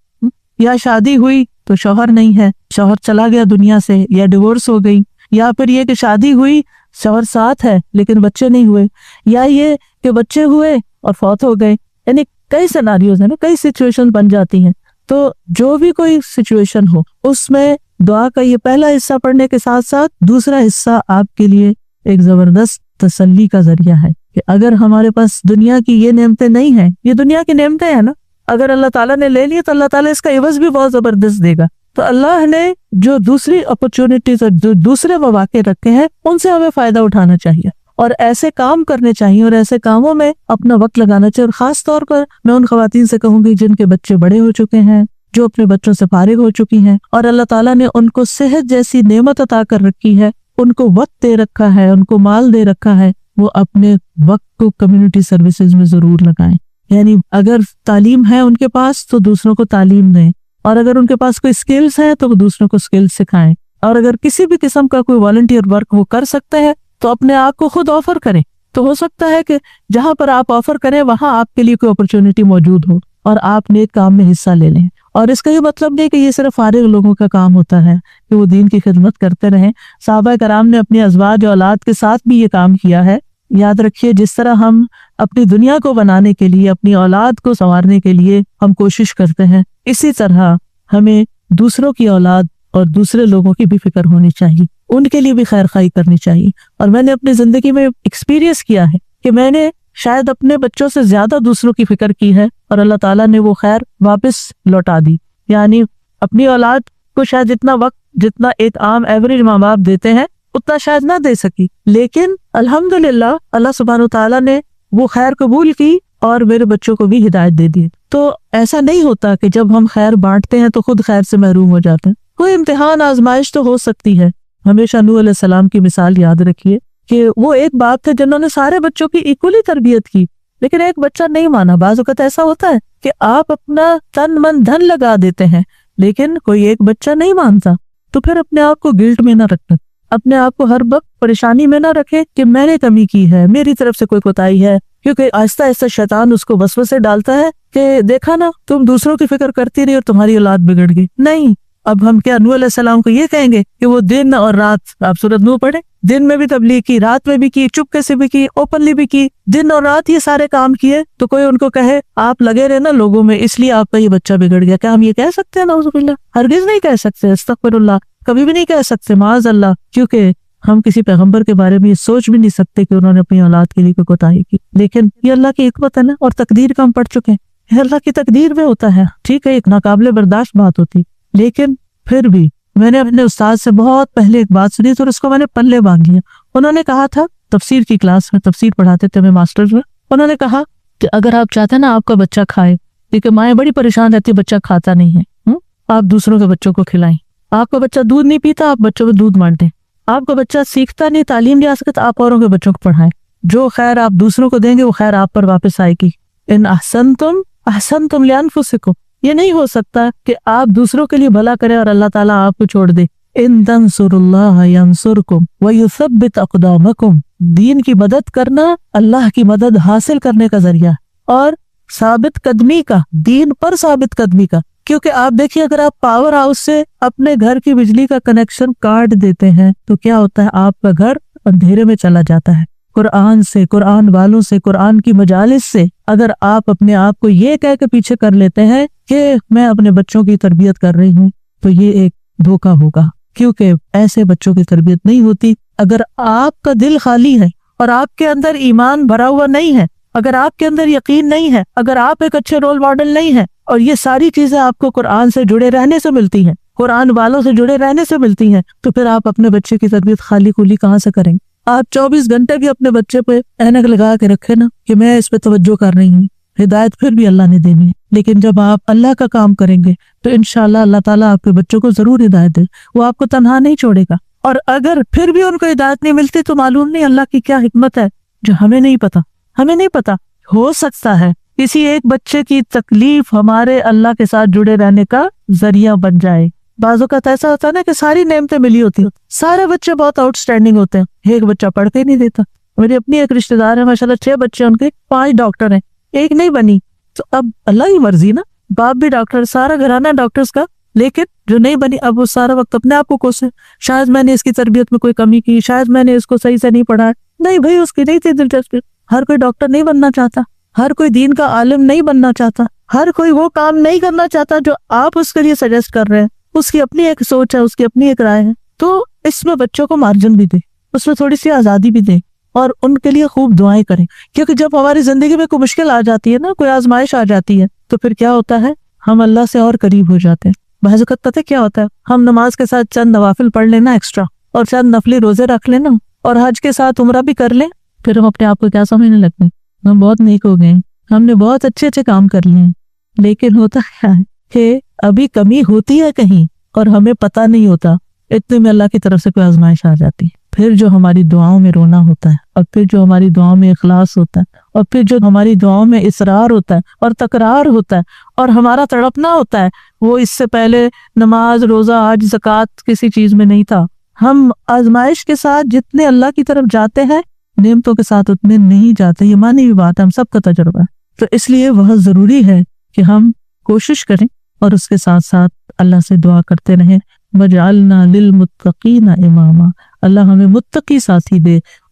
یا شادی ہوئی تو شوہر نہیں ہے، شوہر چلا گیا دنیا سے، یا ڈیورس ہو گئی، یا پھر یہ کہ شادی ہوئی شوہر ساتھ ہے لیکن بچے نہیں ہوئے، یا یہ کہ بچے ہوئے اور فوت ہو گئے۔ یعنی کئی سیناریوز ہیں نا، کئی سچویشن بن جاتی ہیں۔ تو جو بھی کوئی سچویشن ہو، اس میں دعا کا یہ پہلا حصہ پڑھنے کے ساتھ ساتھ دوسرا حصہ آپ کے لیے ایک زبردست تسلی کا ذریعہ ہے کہ اگر ہمارے پاس دنیا کی یہ نعمتیں نہیں ہیں، یہ دنیا کی نعمتیں ہیں نا، اگر اللہ تعالیٰ نے لے لی تو اللہ تعالیٰ اس کا عوض بھی بہت زبردست دے گا۔ تو اللہ نے جو دوسری اپرچونٹیز اور جو دوسرے مواقع رکھے ہیں، ان سے ہمیں فائدہ اٹھانا چاہیے اور ایسے کام کرنے چاہیے اور ایسے کاموں میں اپنا وقت لگانا چاہیے۔ اور خاص طور پر میں ان خواتین سے کہوں گی جن کے بچے بڑے ہو چکے ہیں، جو اپنے بچوں سے فارغ ہو چکی ہیں، اور اللہ تعالیٰ نے ان کو صحت جیسی نعمت عطا کر رکھی ہے، ان کو وقت دے رکھا ہے، ان کو مال دے رکھا ہے، وہ اپنے وقت کو کمیونٹی سروسز میں ضرور لگائیں۔ یعنی اگر تعلیم ہے ان کے پاس تو دوسروں کو تعلیم دیں، اور اگر ان کے پاس کوئی سکلز ہیں تو دوسروں کو سکلز سکھائیں، اور اگر کسی بھی قسم کا کوئی والنٹیئر ورک وہ کر سکتے ہیں تو اپنے آپ کو خود آفر کریں۔ تو ہو سکتا ہے کہ جہاں پر آپ آفر کریں وہاں آپ کے لیے کوئی اپرچونٹی موجود ہو اور آپ نیک کام میں حصہ لے لیں۔ اور اس کا یہ مطلب نہیں کہ یہ صرف فارغ لوگوں کا کام ہوتا ہے کہ وہ دین کی خدمت کرتے رہیں۔ صحابہ کرام نے اپنی ازواج اور اولاد کے ساتھ بھی یہ کام کیا ہے۔ یاد رکھیے، جس طرح ہم اپنی دنیا کو بنانے کے لیے، اپنی اولاد کو سنوارنے کے لیے ہم کوشش کرتے ہیں، اسی طرح ہمیں دوسروں کی اولاد اور دوسرے لوگوں کی بھی فکر ہونی چاہیے، ان کے لیے بھی خیر خواہی کرنی چاہیے۔ اور میں نے اپنی زندگی میں ایکسپیرینس کیا ہے کہ میں نے شاید اپنے بچوں سے زیادہ دوسروں کی فکر کی ہے اور اللہ تعالیٰ نے وہ خیر واپس لوٹا دی. یعنی اپنی اولاد کو شاید اتنا وقت جتنا ایک عام ایوریج ماں باپ دیتے ہیں اتنا شاید نہ دے سکی، لیکن الحمدللہ اللہ سبحانہ وتعالیٰ نے وہ خیر قبول کی اور میرے بچوں کو بھی ہدایت دے دی. تو ایسا نہیں ہوتا کہ جب ہم خیر بانٹتے ہیں تو خود خیر سے محروم ہو جاتے ہیں. کوئی امتحان آزمائش تو ہو سکتی ہے. ہمیشہ نوح علیہ السلام کی مثال یاد رکھیے کہ وہ ایک باپ تھے جنہوں نے سارے بچوں کی ایکولی تربیت کی، لیکن ایک بچہ نہیں مانا. بعض اوقات ایسا ہوتا ہے کہ آپ اپنا تن من دھن لگا دیتے ہیں لیکن کوئی ایک بچہ نہیں مانتا، تو پھر اپنے آپ کو گلٹ میں نہ رکھیں، اپنے آپ کو ہر وقت پریشانی میں نہ رکھے کہ میں نے کمی کی ہے، میری طرف سے کوئی کوتاہی ہے، کیونکہ آہستہ آہستہ شیطان اس کو وسوسے ڈالتا ہے کہ دیکھا نا تم دوسروں کی فکر کرتی رہی اور تمہاری اولاد بگڑ گئی. نہیں، اب ہم کیا نوح علیہ السلام کو یہ کہیں گے کہ وہ دن اور رات، آپ سورۃ نوح پڑھیں، دن میں بھی تبلیغ کی، رات میں بھی کی، چپکے سے بھی کی، اوپنلی بھی کی، دن اور رات یہ سارے کام کیے، تو کوئی ان کو کہے آپ لگے رہے نا لوگوں میں اس لیے آپ کا یہ بچہ بگڑ گیا، کیا ہم یہ کہہ سکتے ہیں؟ نعوذ باللہ، ہرگز نہیں کہہ سکتے، استغفر اللہ، کبھی بھی نہیں کہہ سکتے، معاذ اللہ. کیونکہ ہم کسی پیغمبر کے بارے میں یہ سوچ بھی نہیں سکتے کہ انہوں نے اپنی اولاد کے لیے کوئی کوتاہی کی. لیکن یہ اللہ کی حکمت ہے نا، اور تقدیر کا ہم پڑھ چکے ہیں، یہ اللہ کی تقدیر میں ہوتا ہے. ٹھیک ہے، ایک ناقابل برداشت بات ہوتی، لیکن پھر بھی میں نے اپنے استاد سے بہت پہلے ایک بات سنی تو اس کو میں نے پلے باندھ لیا. انہوں نے کہا تھا تفسیر کی کلاس میں، تفسیر پڑھاتے تھے ہمیں ماسٹرز میں، انہوں نے کہا کہ اگر آپ چاہتے ہیں نا آپ کا بچہ کھائے، کیونکہ مائیں بڑی پریشان رہتی بچہ کھاتا نہیں ہے، آپ دوسروں کے بچوں کو کھلائیں. آپ کا بچہ دودھ نہیں پیتا، آپ بچوں کو دودھ بانٹیں. آپ کا بچہ سیکھتا نہیں، تعلیم نہیں آ سکتا، آپ اوروں کے بچوں کو پڑھائیں. جو خیر آپ دوسروں کو دیں گے وہ خیر آپ پر واپس آئے گی. ان احسنتم احسنتم لانفسکم، یہ نہیں ہو سکتا کہ آپ دوسروں کے لیے بھلا کریں اور اللہ تعالیٰ آپ کو چھوڑ دے. ان تنصروا اللہ ینصرکم ویثبت اقدامکم، دین کی مدد کرنا اللہ کی مدد حاصل کرنے کا ذریعہ اور ثابت قدمی کا، دین پر ثابت قدمی کا. کیونکہ آپ دیکھیے اگر آپ پاور ہاؤس سے اپنے گھر کی بجلی کا کنیکشن کاٹ دیتے ہیں تو کیا ہوتا ہے؟ آپ کا گھر اندھیرے میں چلا جاتا ہے. قرآن سے، قرآن والوں سے، قرآن کی مجالس سے اگر آپ اپنے آپ کو یہ کہہ کے پیچھے کر لیتے ہیں کہ میں اپنے بچوں کی تربیت کر رہی ہوں، تو یہ ایک دھوکہ ہوگا، کیونکہ ایسے بچوں کی تربیت نہیں ہوتی. اگر آپ کا دل خالی ہے اور آپ کے اندر ایمان بھرا ہوا نہیں ہے، اگر آپ کے اندر یقین نہیں ہے، اگر آپ ایک اچھے رول ماڈل نہیں ہیں، اور یہ ساری چیزیں آپ کو قرآن سے جڑے رہنے سے ملتی ہیں، قرآن والوں سے جڑے رہنے سے ملتی ہیں، تو پھر آپ اپنے بچے کی تربیت خالی خولی کہاں سے کریں گے؟ آپ 24 گھنٹے بھی اپنے بچے پہ اینک لگا کے رکھے نا کہ میں اس پہ توجہ کر رہی ہوں، ہدایت پھر بھی اللہ نے دینی ہے. لیکن جب آپ اللہ کا کام کریں گے تو انشاءاللہ اللہ تعالیٰ آپ کے بچوں کو ضرور ہدایت دے، وہ آپ کو تنہا نہیں چھوڑے گا. اور اگر پھر بھی ان کو ہدایت نہیں ملتی تو معلوم نہیں اللہ کی کیا حکمت ہے جو ہمیں نہیں پتا. ہمیں نہیں پتا، ہو سکتا ہے کسی ایک بچے کی تکلیف ہمارے اللہ کے ساتھ جڑے رہنے کا ذریعہ بن جائے. بعض اوقات ایسا ہوتا ہے نا کہ ساری نعمتیں ملی ہوتی ہیں، سارے بچے بہت آؤٹ اسٹینڈنگ ہوتے ہیں، ایک بچہ پڑھ کے ہی نہیں دیتا. میری اپنی ایک رشتے دار ہے، ماشاءاللہ 6 بچے ان کے، 5 ڈاکٹر ہیں، ایک نہیں بنی. تو اب اللہ کی مرضی نا، باپ بھی ڈاکٹر، سارا گھرانہ ڈاکٹرز کا، لیکن جو نہیں بنی اب وہ سارا وقت اپنے آپ کو کوسے، شاید میں نے اس کی تربیت میں کوئی کمی کی، شاید میں نے اس کو صحیح سے نہیں پڑھا. نہیں بھائی، اس کی نہیں تھی دلچسپی. ہر کوئی ڈاکٹر نہیں بننا چاہتا، ہر کوئی دین کا عالم نہیں بننا چاہتا، ہر کوئی وہ کام نہیں کرنا چاہتا جو آپ اس کے لیے سجیسٹ کر رہے ہیں. اس کی اپنی ایک سوچ ہے، اس کی اپنی ایک رائے ہے. تو اس میں بچوں کو مارجن بھی دے، اس میں تھوڑی سی آزادی بھی دے اور ان کے لیے خوب دعائیں کریں. کیونکہ جب ہماری زندگی میں کوئی مشکل آ جاتی ہے نا، کوئی آزمائش آ جاتی ہے، تو پھر کیا ہوتا ہے؟ ہم اللہ سے اور قریب ہو جاتے ہیں. بعض اوقات پتہ کیا ہوتا ہے؟ ہم نماز کے ساتھ چند نوافل پڑھ لینا ایکسٹرا، اور چند نفلی روزے رکھ لینا، اور حج کے ساتھ عمرہ بھی کر لیں، پھر ہم اپنے آپ کو کیا سمجھنے لگتے ہیں؟ ہم بہت نیک ہو گئے، ہم نے بہت اچھے کام کر لیے ہیں. لیکن ہوتا کیا ہے کہ ابھی کمی ہوتی ہے کہیں اور ہمیں پتہ نہیں ہوتا. اتنے میں اللہ کی طرف سے کوئی آزمائش آ جاتی ہے، پھر جو ہماری دعاؤں میں رونا ہوتا ہے، اور پھر جو ہماری دعاؤں میں اخلاص ہوتا ہے، اور پھر جو ہماری دعاؤں میں اصرار ہوتا ہے اور تکرار ہوتا ہے اور ہمارا تڑپنا ہوتا ہے، وہ اس سے پہلے نماز، روزہ، حج، زکوٰۃ کسی چیز میں نہیں تھا. ہم آزمائش کے ساتھ جتنے اللہ کی طرف جاتے ہیں، نعمتوں کے ساتھ اتنے نہیں جاتے. یہ مانی ہوئی بات ہے، ہم سب کا تجربہ ہے. تو اس لیے بہت ضروری ہے کہ ہم کوشش کریں اور اس کے ساتھ ساتھ اللہ سے دعا کرتے رہیں، وَجْعَلْنَا لِلْمُتَّقِينَ إِمَامًا، اللہ ہمیں متقی ساتھی دے،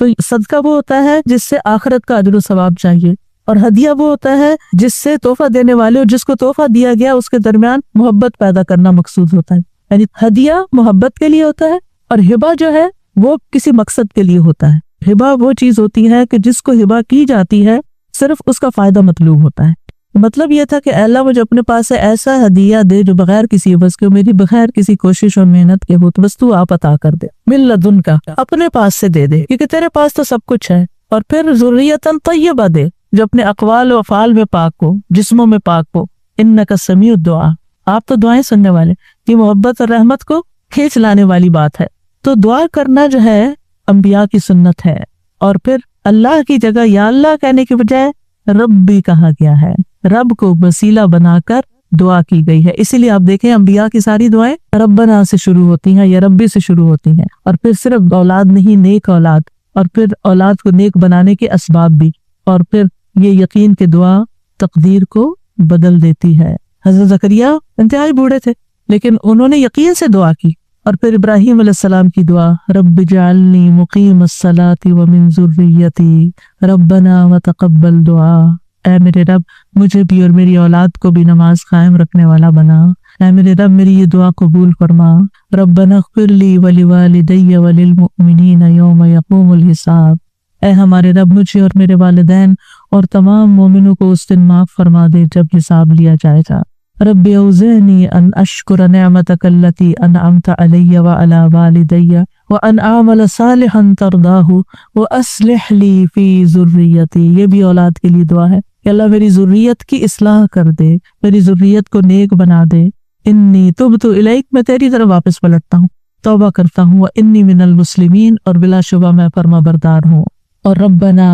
تو صدقہ وہ ہوتا ہے جس سے آخرت کا اجر و ثواب چاہیے، اور ہدیہ وہ ہوتا ہے جس سے تحفہ دینے والے اور جس کو تحفہ دیا گیا اس کے درمیان محبت پیدا کرنا مقصود ہوتا ہے. یعنی ہدیہ محبت کے لیے ہوتا ہے، اور ہبہ جو ہے وہ کسی مقصد کے لیے ہوتا ہے. ہبہ وہ چیز ہوتی ہے کہ جس کو ہبہ کی جاتی ہے صرف اس کا فائدہ مطلوب ہوتا ہے. مطلب یہ تھا کہ اے اللہ مجھے اپنے پاس سے ایسا ہدیہ دے جو بغیر کسی عوض کے، میری بغیر کسی کوشش اور محنت کے ہو، تو بس تو آپ عطا کر دے، من لدن کا، اپنے پاس سے دے دے، کیونکہ تیرے پاس تو سب کچھ ہے. اور پھر ذریۃ طیبہ دے جو اپنے اقوال و افعال میں پاک ہو، جسموں میں پاک ہو. انک سمیع الدعاء، آپ تو دعائیں سننے والے. یہ محبت اور رحمت کو کھینچ لانے والی بات ہے. تو دعا کرنا جو ہے انبیاء کی سنت ہے. اور پھر اللہ کی جگہ یا اللہ کہنے کی بجائے رب بھی کہا گیا ہے، رب کو وسیلہ بنا کر دعا کی گئی ہے. اسی لیے آپ دیکھیں انبیاء کی ساری دعائیں ربنا سے شروع ہوتی ہیں یا ربی سے شروع ہوتی ہیں. اور پھر صرف اولاد نہیں، نیک اولاد، اور پھر اولاد کو نیک بنانے کے اسباب بھی. اور پھر یہ یقین کہ دعا تقدیر کو بدل دیتی ہے. حضرت زکریا انتہائی بوڑھے تھے لیکن انہوں نے یقین سے دعا کی. اور پھر ابراہیم علیہ السلام کی دعا، رب اجعلنی مقیم الصلاۃ ومن ذریتی ربنا وتقبل دعا، اے میرے رب مجھے بھی اور میری اولاد کو بھی نماز قائم رکھنے والا بنا. اے میرے رب میری یہ دعا قبول فرما. ربنا اغفر لی ولوالدی وللمؤمنین یوم یقوم الحساب، اے ہمارے رب مجھے اور میرے والدین اور تمام مومنوں کو اس دن معاف فرما دے جب حساب لیا جائے گا. رب اوزعنی ان اشکر نعمتک التی انعمت علی وعلی والدی وان اعمل صالحا ترضاہ واصلح لی فی ذریتی. یہ بھی اولاد کے لیے دعا ہے کہ اللہ میری ذریت کی اصلاح کر دے، میری ذریت کو نیک بنا دے. انی تبت الیک، میں تیری طرف واپس پلٹتا ہوں، توبہ کرتا ہوں. وانی من المسلمین، اور بلا شبہ میں فرما بردار ہوں. اور ربنا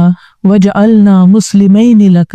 وجعلنا مسلمین لک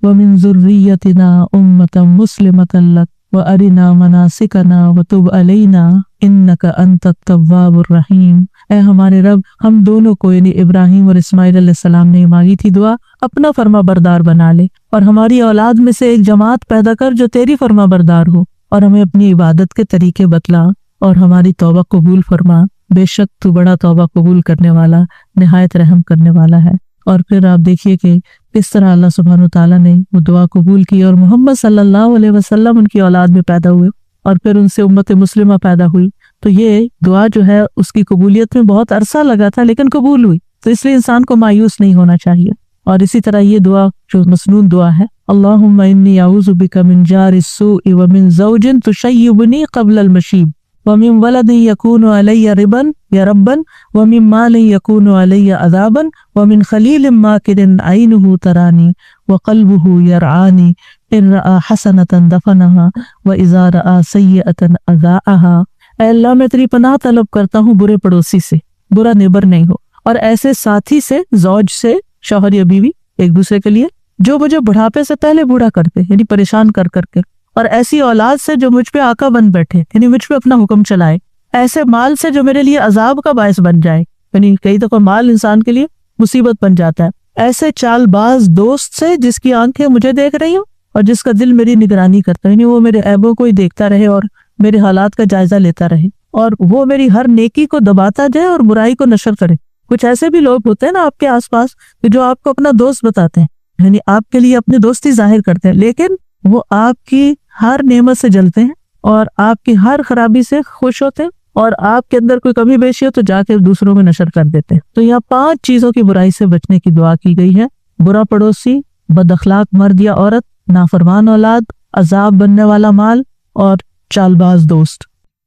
ومن ذریتنا امۃ مسلمۃ لک وارنا مناسکنا وتب علینا انک انت التواب الرحیم. اے ہمارے رب ہم دونوں کو، یعنی ابراہیم اور اسماعیل علیہ السلام نے مانگی تھی دعا، اپنا فرما بردار بنا لے، اور ہماری اولاد میں سے ایک جماعت پیدا کر جو تیری فرما بردار ہو، اور ہمیں اپنی عبادت کے طریقے بتلا اور ہماری توبہ قبول فرما. بے شک تو بڑا توبہ قبول کرنے والا، نہایت رحم کرنے والا ہے. اور پھر آپ دیکھیے کہ کس طرح اللہ سبحانہ وتعالیٰ نے وہ دعا قبول کی، اور محمد صلی اللہ علیہ وسلم ان کی اولاد میں پیدا ہوئے، اور پھر ان سے امت مسلمہ پیدا ہوئی. تو یہ دعا جو ہے اس کی قبولیت میں بہت عرصہ لگا تھا لیکن قبول ہوئی. تو اس لیے انسان کو مایوس نہیں ہونا چاہیے. اور اسی طرح یہ دعا جو مسنون دعا ہے، اللہم انی اعوذ بک من جار السوء ومن زوج تشیبنی قبل المشیب ومن ولد یکون علی ربا ومن مال یکون علی عذابا ومن خلیل ماکر عینہ ترانی وقلبہ یرعانی ان رأى حسنة دفنها واذا رأى سیئة اذاعها. اے اللہ میں تیری پناہ طلب کرتا ہوں برے پڑوسی سے، برا نیبر نہیں ہو، اور ایسے ساتھی سے، زوج سے، شوہر یا بیوی ایک دوسرے کے لیے، جو مجھے بڑھاپے سے پہلے بوڑھا کرتے، یعنی پریشان کر کے، اور ایسی اولاد سے جو مجھ پہ آقا بن بیٹھے، یعنی مجھ پہ اپنا حکم چلائے. ایسے مال سے جو میرے لیے عذاب کا باعث بن جائے، یعنی کئی دفعہ مال انسان کے لیے مصیبت بن جاتا ہے. ایسے چال باز دوست سے جس کی آنکھیں مجھے دیکھ رہی ہوں اور جس کا دل میری نگرانی کرتا ہے، یعنی وہ میرے عیبوں کو ہی دیکھتا رہے اور میرے حالات کا جائزہ لیتا رہے، اور وہ میری ہر نیکی کو دباتا جائے اور برائی کو نشر کرے. کچھ ایسے بھی لوگ ہوتے ہیں نا آپ کے آس پاس کہ جو آپ کو اپنا دوست بتاتے ہیں، یعنی آپ کے لیے اپنی دوستی ظاہر کرتے ہیں، لیکن وہ آپ کی ہر نعمت سے جلتے ہیں اور آپ کی ہر خرابی سے خوش ہوتے ہیں، اور آپ کے اندر کوئی کمی بیشی ہو تو جا کے دوسروں میں نشر کر دیتے ہیں. تو یہاں 5 چیزوں کی برائی سے بچنے کی دعا کی گئی ہے: برا پڑوسی، بد اخلاق مرد یا عورت، نافرمان اولاد، عذاب بننے والا مال، اور چال باز دوست.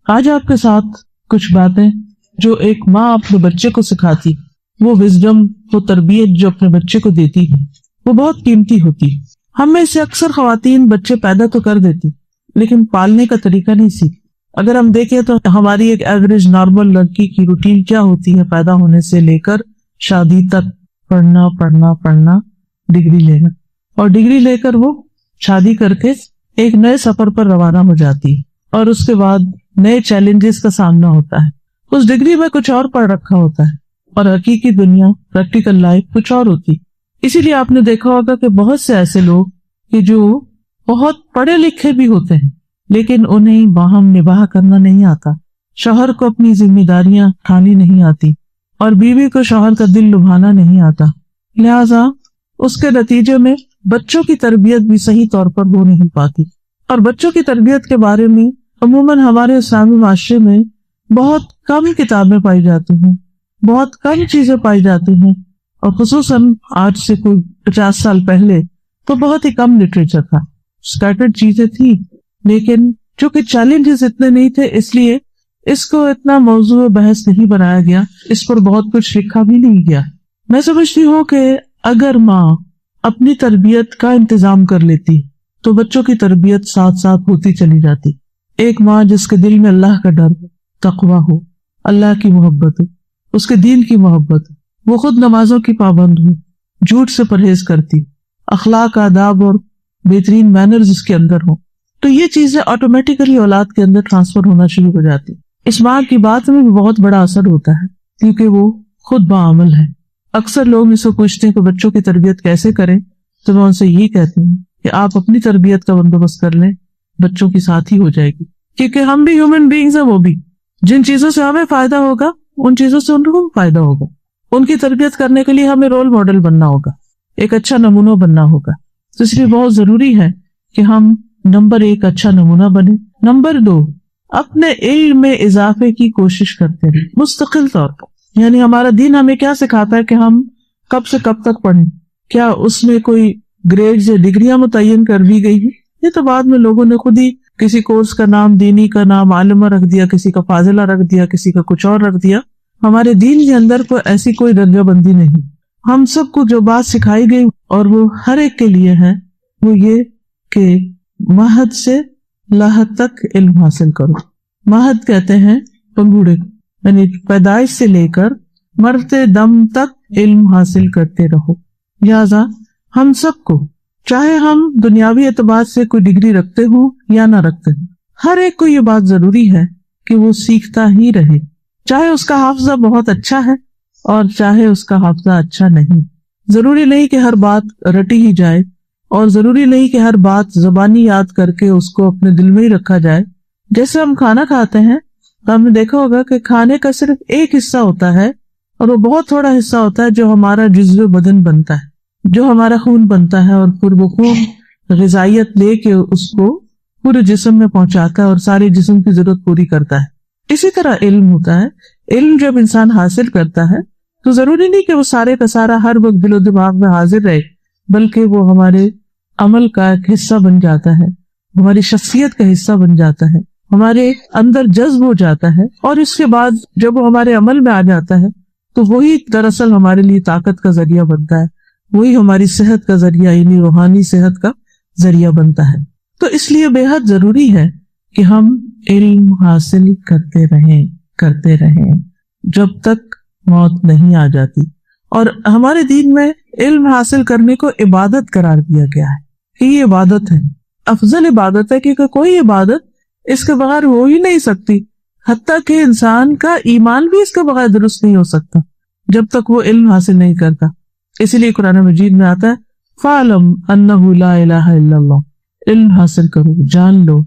آج آپ کے ساتھ کچھ باتیں جو ایک ماں اپنے بچے کو سکھاتی، وہ وزڈم، وہ تربیت جو اپنے بچے کو دیتی ہے، وہ بہت قیمتی ہوتی ہے. ہم میں سے اکثر خواتین بچے پیدا تو کر دیتی لیکن پالنے کا طریقہ نہیں سیکھتی. اگر ہم دیکھیں تو ہماری ایک ایوریج نارمل لڑکی کی روٹین کیا ہوتی ہے؟ پیدا ہونے سے لے کر شادی تک پڑھنا پڑھنا پڑھنا، ڈگری لینا، اور ڈگری لے کر وہ شادی کر کے ایک نئے سفر پر روانہ ہو جاتی ہے، اور اس کے بعد نئے چیلنجز کا سامنا ہوتا ہے. اس ڈگری میں کچھ اور پڑھ رکھا ہوتا ہے اور حقیقی دنیا، پریکٹیکل لائف کچھ اور ہوتی. اسی لیے آپ نے دیکھا ہوگا کہ بہت سے ایسے لوگ کہ جو بہت پڑھے لکھے بھی ہوتے ہیں لیکن انہیں باہم نباہ کرنا نہیں آتا، شوہر کو اپنی ذمہ داریاں اٹھانی نہیں آتی، اور بیوی کو شوہر کا دل لبھانا نہیں آتا، لہذا اس کے نتیجے میں بچوں کی تربیت بھی صحیح طور پر ہو نہیں پاتی۔ اور بچوں کی تربیت کے بارے میں عموماً ہمارے اسلامی معاشرے میں بہت کم کتابیں پائی جاتی ہیں، بہت کم چیزیں پائی جاتی ہیں، اور خصوصاً آج سے کوئی 50 سال پہلے تو بہت ہی کم لٹریچر تھا، اسکیٹرڈ چیزیں تھی، لیکن چونکہ چیلنجز اتنے نہیں تھے اس لیے اس کو اتنا موضوع بحث نہیں بنایا گیا، اس پر بہت کچھ لکھا بھی نہیں گیا۔ میں سمجھتی ہوں کہ اگر ماں اپنی تربیت کا انتظام کر لیتی تو بچوں کی تربیت ساتھ ساتھ ہوتی چلی جاتی۔ ایک ماں جس کے دل میں اللہ کا ڈر ہو، تقویٰ ہو، اللہ کی محبت ہو، اس کے دین کی محبت ہو، وہ خود نمازوں کی پابند ہو، جھوٹ سے پرہیز کرتی، اخلاق، آداب اور بہترین مینرز اس کے اندر ہوں، تو یہ چیزیں آٹومیٹیکلی اولاد کے اندر ٹرانسفر ہونا شروع ہو جاتی۔ اس ماں کی بات میں بھی بہت بڑا اثر ہوتا ہے کیونکہ وہ خود باعمل ہے۔ اکثر لوگ اس کو پوچھتے ہیں کہ بچوں کی تربیت کیسے کریں، تو میں ان سے یہی کہتی ہوں کہ آپ اپنی تربیت کا بندوبست کر لیں، بچوں کی ساتھ ہی ہو جائے گی، کیونکہ ہم بھی ہیومن بینگز ہیں، وہ بھی جن چیزوں سے ہمیں فائدہ ہوگا ان چیزوں سے ان کو بھی فائدہ ہوگا۔ ان کی تربیت کرنے کے لیے ہمیں رول ماڈل بننا ہوگا، ایک اچھا نمونہ بننا ہوگا، تو اس لیے بہت ضروری ہے کہ ہم نمبر 1 اچھا نمونہ بنے، نمبر 2 اپنے علم میں اضافے کی کوشش کرتے رہیں مستقل طور پر۔ یعنی ہمارا دین ہمیں کیا سکھاتا ہے کہ ہم کب سے کب تک پڑھیں، کیا اس میں کوئی گریڈز یا ڈگریاں متعین کر دی گئی ہیں؟ یہ تو بعد میں لوگوں نے خود ہی کسی کورس کا نام دینی کا نام عالمہ رکھ دیا، کسی کا فاضلہ رکھ دیا، کسی کا کچھ اور رکھ دیا۔ ہمارے دین کے اندر ایسی کوئی درجہ بندی نہیں۔ ہم سب کو جو بات سکھائی گئی اور وہ ہر ایک کے لیے ہے، وہ یہ کہ مہد سے لاحد تک علم حاصل کرو۔ مہد کہتے ہیں پنگوڑے، یعنی پیدائش سے لے کر مرتے دم تک علم حاصل کرتے رہو۔ لہذا ہم سب کو، چاہے ہم دنیاوی اعتبار سے کوئی ڈگری رکھتے ہوں یا نہ رکھتے ہوں، ہر ایک کو یہ بات ضروری ہے کہ وہ سیکھتا ہی رہے، چاہے اس کا حافظہ بہت اچھا ہے اور چاہے اس کا حافظہ اچھا نہیں۔ ضروری نہیں کہ ہر بات رٹی ہی جائے، اور ضروری نہیں کہ ہر بات زبانی یاد کر کے اس کو اپنے دل میں ہی رکھا جائے۔ جیسے ہم کھانا کھاتے ہیں تو ہم نے دیکھا ہوگا کہ کھانے کا صرف ایک حصہ ہوتا ہے، اور وہ بہت تھوڑا حصہ ہوتا ہے جو ہمارا جزو بدن بنتا ہے، جو ہمارا خون بنتا ہے، اور پھر وہ خون غذائیت لے کے اس کو پورے جسم میں پہنچاتا ہے اور سارے جسم کی ضرورت پوری کرتا ہے۔ اسی طرح علم ہوتا ہے، علم جب انسان حاصل کرتا ہے تو ضروری نہیں کہ وہ سارے کا سارا ہر وقت دل و دماغ میں حاضر رہے، بلکہ وہ ہمارے عمل کا ایک حصہ بن جاتا ہے، ہماری شخصیت کا حصہ بن جاتا ہے، ہمارے اندر جذب ہو جاتا ہے، اور اس کے بعد جب وہ ہمارے عمل میں آ جاتا ہے تو وہی دراصل ہمارے لیے طاقت کا ذریعہ بنتا ہے، وہی ہماری صحت کا ذریعہ، یعنی روحانی صحت کا ذریعہ بنتا ہے۔ تو اس لیے بے حد ضروری ہے کہ ہم علم حاصل کرتے رہیں جب تک موت نہیں آ جاتی۔ اور ہمارے دین میں علم حاصل کرنے کو عبادت قرار دیا گیا ہے کہ یہ عبادت ہے، افضل عبادت ہے، کیونکہ کوئی عبادت اس کے بغیر ہو ہی نہیں سکتی، حتیٰ کہ انسان کا ایمان بھی اس کے بغیر درست نہیں ہو سکتا جب تک وہ علم حاصل نہیں کرتا۔ اسی لیے قرآن مجید میں آتا ہے فَعْلَمْ أَنَّهُ لَا إِلَهَ إِلَّا اللَّهُ، علم حاصل کرو، جان لو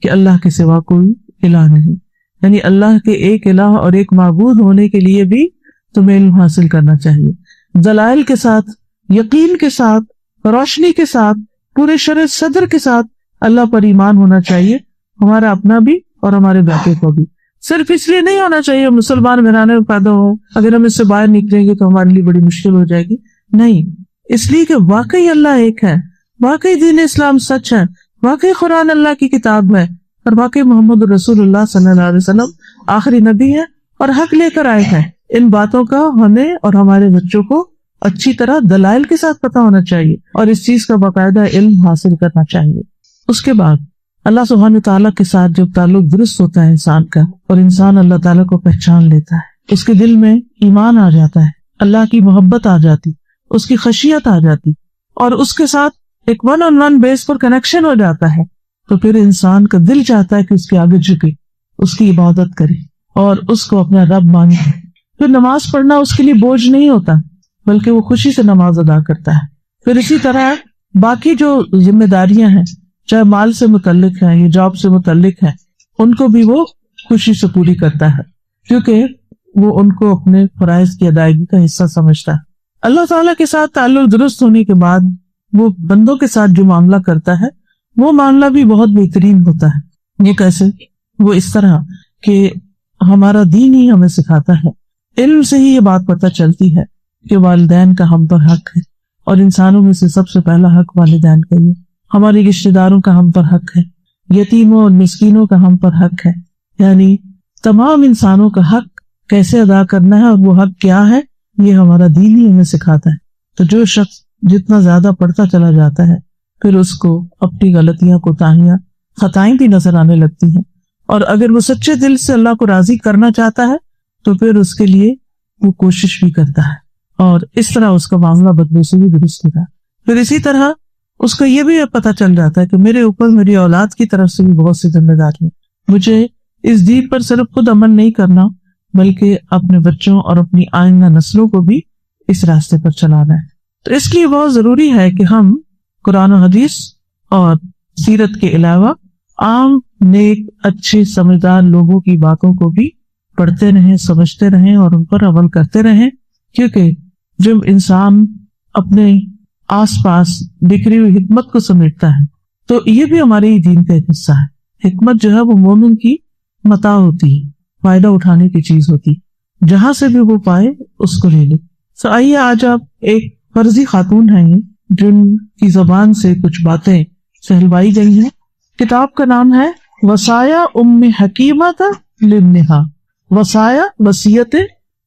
کہ اللہ کے سوا کوئی الہ نہیں، یعنی اللہ کے ایک الہ اور ایک معبود ہونے کے لیے بھی تمہیں علم حاصل کرنا چاہیے، دلائل کے ساتھ، یقین کے ساتھ، روشنی کے ساتھ، پورے شرح صدر کے ساتھ اللہ پر ایمان ہونا چاہیے، ہمارا اپنا بھی اور ہمارے بیٹے کو بھی۔ صرف اس لیے نہیں ہونا چاہیے مسلمان گھرانے میں پیدا ہو، اگر ہم اس سے باہر نکلیں گے تو ہمارے لیے بڑی مشکل ہو جائے گی، نہیں، اس لیے کہ واقعی اللہ ایک ہے، واقعی دین اسلام سچ ہے، واقعی قرآن اللہ کی کتاب ہے، اور واقعی محمد رسول اللہ صلی اللہ علیہ وسلم آخری نبی ہے اور حق لے کر آئے ہیں۔ ان باتوں کا ہمیں اور ہمارے بچوں کو اچھی طرح دلائل کے ساتھ پتہ ہونا چاہیے، اور اس چیز کا باقاعدہ علم حاصل کرنا چاہیے۔ اس کے بعد اللہ سبحانہ تعالیٰ کے ساتھ جب تعلق درست ہوتا ہے انسان کا، اور انسان اللہ تعالیٰ کو پہچان لیتا ہے، اس کے دل میں ایمان آ جاتا ہے، اللہ کی محبت آ جاتی، اس کی خشیت آ جاتی، اور اس کے ساتھ ایک ون آن ون بیس پر کنیکشن ہو جاتا ہے، تو پھر انسان کا دل چاہتا ہے کہ اس کے آگے جھکے، اس کی عبادت کرے اور اس کو اپنا رب مانے۔ پھر نماز پڑھنا اس کے لیے بوجھ نہیں ہوتا، بلکہ وہ خوشی سے نماز ادا کرتا ہے۔ پھر اسی طرح باقی جو ذمہ داریاں ہیں، چاہے مال سے متعلق ہیں یا جاب سے متعلق ہیں، ان کو بھی وہ خوشی سے پوری کرتا ہے، کیونکہ وہ ان کو اپنے فرائض کی ادائیگی کا حصہ سمجھتا ہے۔ اللہ تعالیٰ کے ساتھ تعلق درست ہونے کے بعد وہ بندوں کے ساتھ جو معاملہ کرتا ہے وہ معاملہ بھی بہت بہترین ہوتا ہے۔ یہ کیسے؟ وہ اس طرح کہ ہمارا دین ہی ہمیں سکھاتا ہے، علم سے ہی یہ بات پتہ چلتی ہے کہ والدین کا ہم پر حق ہے، اور انسانوں میں سے سب سے پہلا حق والدین کا ہی ہے۔ ہماری رشتے داروں کا ہم پر حق ہے، یتیموں اور مسکینوں کا ہم پر حق ہے، یعنی تمام انسانوں کا حق کیسے ادا کرنا ہے اور وہ حق کیا ہے، یہ ہمارا دین ہی ہمیں سکھاتا ہے۔ تو جو شخص جتنا زیادہ پڑھتا چلا جاتا ہے پھر اس کو اپنی غلطیاں، کوتاہیاں، خطائیں بھی نظر آنے لگتی ہیں، اور اگر وہ سچے دل سے اللہ کو راضی کرنا چاہتا ہے تو پھر اس کے لیے وہ کوشش بھی کرتا ہے، اور اس طرح اس کا معاملہ بدلے سے بھی درست ہوتا ہے۔ پھر اسی طرح اس کو یہ بھی پتہ چل جاتا ہے کہ میرے اوپر میری اولاد کی طرف سے بھی بہت سی ذمہ داریاں، مجھے اس دین پر صرف خود عمل نہیں کرنا بلکہ اپنے بچوں اور اپنی آئندہ نسلوں کو بھی اس راستے پر چلانا ہے۔ تو اس لیے بہت ضروری ہے کہ ہم قرآن و حدیث اور سیرت کے علاوہ عام نیک اچھے سمجھدار لوگوں کی باتوں کو بھی پڑھتے رہیں، سمجھتے رہیں اور ان پر عمل کرتے رہیں، کیونکہ جب انسان اپنے آس پاس بکھری ہوئی حکمت کو سمیٹتا ہے تو یہ بھی ہمارے ہی دین کا ایک حصہ ہے۔ حکمت جو ہے وہ مومن کی متاع ہوتی ہے، فائدہ اٹھانے کی چیز ہوتی، جہاں سے بھی وہ پائے اس کو لے لے۔ تو آئیے آج آپ ایک فرضی خاتون ہیں جن کی زبان سے کچھ باتیں کہلوائی گئی ہیں۔ کتاب کا نام ہے وصایا ام حکیمۃ لابنہا، وصایا وصیت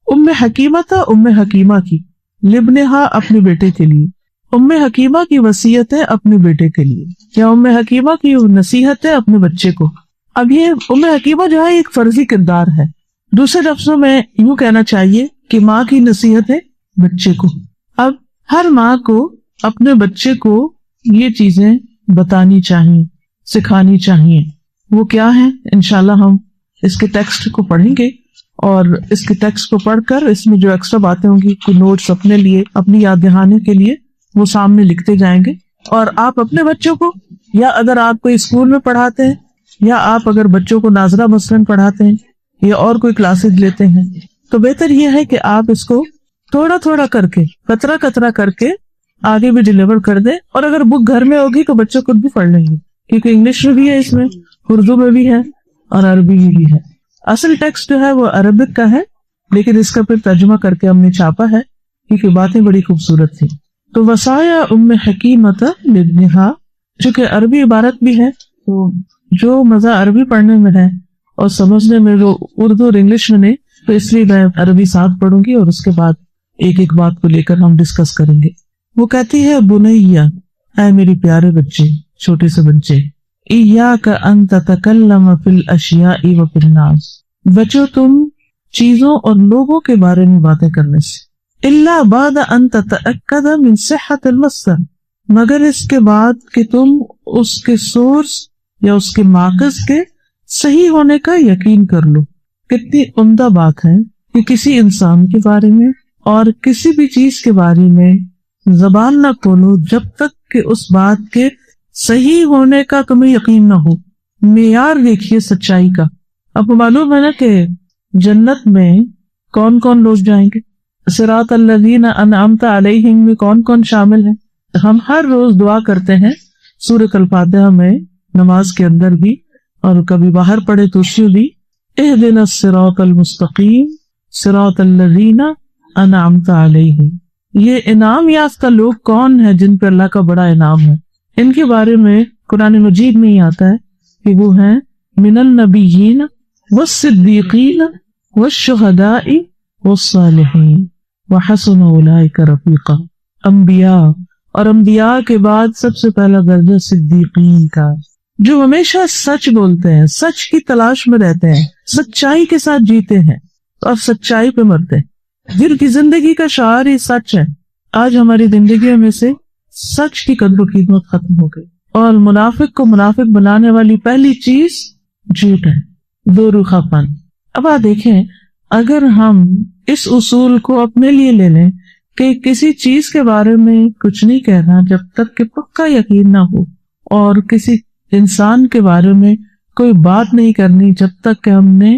ام حکیمۃ، ام حکیمہ کی، لابنہا اپنے بیٹے کے لیے، ام حکیمہ کی وصیت ہے اپنے بیٹے کے لیے، یا ام حکیمہ کی نصیحت ہے اپنے بچے کو۔ اب یہ ام حکیمہ جو ہے ایک فرضی کردار ہے، دوسرے لفظوں میں یوں کہنا چاہیے کہ ماں کی نصیحت ہے بچے کو۔ اب ہر ماں کو اپنے بچے کو یہ چیزیں بتانی چاہیے، سکھانی چاہیے۔ وہ کیا ہیں؟ انشاءاللہ ہم اس کے ٹیکسٹ کو پڑھیں گے، اور اس کے ٹیکسٹ کو پڑھ کر اس میں جو ایکسٹرا باتیں ہوں گی، کوئی نوٹس اپنے لیے، اپنی یاد دہانی کے لیے وہ سامنے لکھتے جائیں گے، اور آپ اپنے بچوں کو، یا اگر آپ کوئی اسکول میں پڑھاتے ہیں، یا آپ اگر بچوں کو ناظرہ مثلاً پڑھاتے ہیں یا اور کوئی کلاسز لیتے ہیں، تو بہتر یہ ہے کہ آپ اس کو تھوڑا تھوڑا کر کے، قطرہ قطرہ کر کے آگے بھی ڈیلیور کر دیں۔ اور اگر بک گھر میں ہوگی تو بچوں خود بھی پڑھ لیں گے، کیونکہ انگلش میں بھی ہے، اس میں اردو میں بھی ہے اور عربی میں بھی ہے۔ اصل ٹیکسٹ جو ہے وہ عربک کا ہے، لیکن اس کا پھر ترجمہ کر کے ہم نے چھاپا ہے کیونکہ باتیں بڑی خوبصورت تھیں۔ تو وصایا ام حکیمۃ لابنہا، چونکہ عربی عبارت بھی ہے تو جو مزہ عربی پڑھنے میں ہے اور سمجھنے میں وہ اردو اور انگلش میں نہیں، تو اس لیے میں عربی ساتھ پڑھوں گی اور اس کے بعد ایک ایک بات کو لے کر ہم ڈسکس کریں گے۔ وہ کہتی ہے بنیا، اے میری پیارے بچے، چھوٹے سے بچے، ایاک ان تتکلم فی الاشیاء وفی الناس، بچو تم چیزوں اور لوگوں کے بارے میں باتیں کرنے سے، الا بعد ان تتأکد من صحت المصدر، مگر اس کے بعد کہ تم اس کے سورس یا اس کے ماخذ کے صحیح ہونے کا یقین کر لو۔ کتنی عمدہ بات ہے کہ کسی انسان کے بارے میں اور کسی بھی چیز کے بارے میں زبان نہ کھولو جب تک کہ اس بات کے صحیح ہونے کا تمہیں یقین نہ ہو۔ معیار دیکھیے سچائی کا۔ آپ کو معلوم ہے نا کہ جنت میں کون کون لوگ جائیں گے؟ صراط الذین انعمت علیہم میں کون کون شامل ہیں؟ ہم ہر روز دعا کرتے ہیں سورۃ الفاتحہ میں، نماز کے اندر بھی، اور کبھی باہر پڑھے تو اس میں بھی، اہدنا الصراط المستقیم صراط الذین انعمت علیہم۔ یہ انعام یافتہ لوگ کون ہیں جن پہ اللہ کا بڑا انعام ہے؟ ان کے بارے میں قرآن مجید میں ہی آتا ہے کہ وہ ہیں من النبیین والصدیقین والشہداء والصالحین وحسن اولئک رفیقا۔ انبیاء، اور انبیاء کے بعد سب سے پہلا درجہ صدیقین کا، جو ہمیشہ سچ بولتے ہیں، سچ کی تلاش میں رہتے ہیں، سچائی کے ساتھ جیتے ہیں اور سچائی پہ مرتے ہیں، جن کی زندگی کا شعار ہی سچ ہے۔ آج ہماری زندگیوں میں سے سچ کی قدر و قیمت ختم ہو گئی، اور منافق کو منافق بنانے والی پہلی چیز جھوٹ ہے، دو روخا پن۔ اب آپ دیکھیں، اگر ہم اس اصول کو اپنے لیے لے لیں کہ کسی چیز کے بارے میں کچھ نہیں کہنا جب تک کہ پکا یقین نہ ہو، اور کسی انسان کے بارے میں کوئی بات نہیں کرنی جب تک کہ ہم نے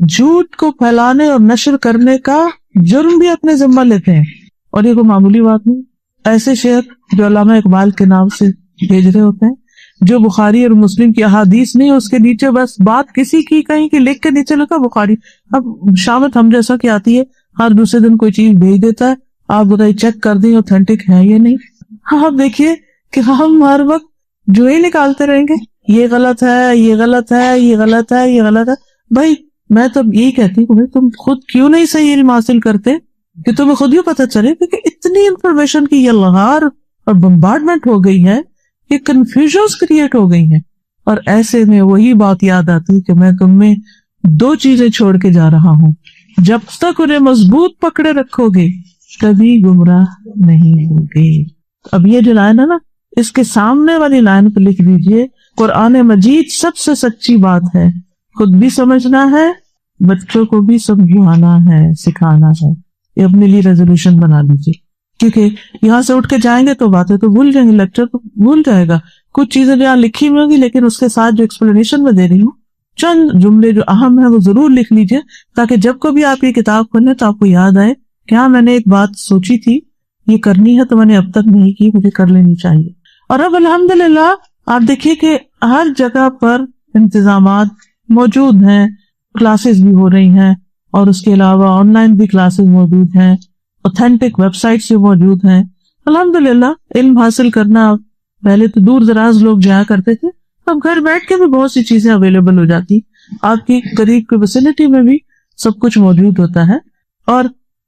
جھوٹ کو پھیلانے اور نشر کرنے کا جرم بھی اپنے ذمہ لیتے ہیں. اور یہ کوئی معمولی بات نہیں. ایسے شیخ جو علامہ اقبال کے نام سے بھیج رہے ہوتے ہیں, جو بخاری اور مسلم کی احادیث نہیں, اس کے نیچے بس بات کسی کی کہیں کہ لکھ کے نیچے لکھا بخاری. اب شامت ہم جیسا کہ آتی ہے, ہر دوسرے دن کوئی چیز بھیج دیتا ہے, آپ بتائیے چیک کر دیں اوتھینٹک ہے یہ نہیں. آپ دیکھیے کہ ہم ہر وقت جو ہی نکالتے رہیں گے, یہ غلط ہے, یہ غلط ہے, یہ غلط ہے, یہ غلط ہے. بھائی میں تو یہی کہتی ہوں کہ تم خود کیوں نہیں صحیح علم حاصل کرتے کہ تمہیں خود ہی پتہ چلے, کیونکہ اتنی انفارمیشن کی یہ لغار اور بمبارڈمنٹ ہو گئی ہے کہ کنفیوژنز کریٹ ہو گئی ہیں. اور ایسے میں وہی بات یاد آتی کہ میں تم میں 2 چیزیں چھوڑ کے جا رہا ہوں, جب تک انہیں مضبوط پکڑے رکھو گے کبھی گمراہ نہیں ہوگے. اب یہ جو لائن ہے نا, اس کے سامنے والی لائن پہ لکھ دیجئے, قرآن مجید سب سے سچی بات ہے, خود بھی سمجھنا ہے, بچوں کو بھی سمجھانا ہے, سکھانا ہے. یہ اپنے لیے ریزولوشن بنا لیجیے, کیونکہ یہاں سے اٹھ کے جائیں گے تو باتیں تو بھول جائیں گے, لیکچر تو بھول جائے گا. کچھ چیزیں جو یہاں لکھی ہوئی ہوں گی, لیکن اس کے ساتھ جو ایکسپلینیشن میں دے رہی ہوں, چند جملے جو اہم ہیں وہ ضرور لکھ لیجیے, تاکہ جب کبھی آپ یہ کتاب کھولیں تو آپ کو یاد آئے کہ ہاں میں نے ایک بات سوچی تھی, یہ کرنی ہے تو میں نے اب تک نہیں کی, مجھے کر لینی چاہیے. اور اب الحمدللہ آپ دیکھیے کہ ہر جگہ پر انتظامات موجود ہیں, کلاسز بھی ہو رہی ہیں, اور اس کے علاوہ آن لائن بھی کلاسز موجود ہیں, اوتھینٹک ویب سائٹس بھی موجود ہیں. الحمدللہ علم حاصل کرنا, پہلے تو دور دراز لوگ جایا کرتے تھے, اب گھر بیٹھ کے بھی بہت سی چیزیں اویلیبل ہو جاتی, آپ کی قریب کی ویسینٹی میں بھی سب کچھ موجود ہوتا ہے. اور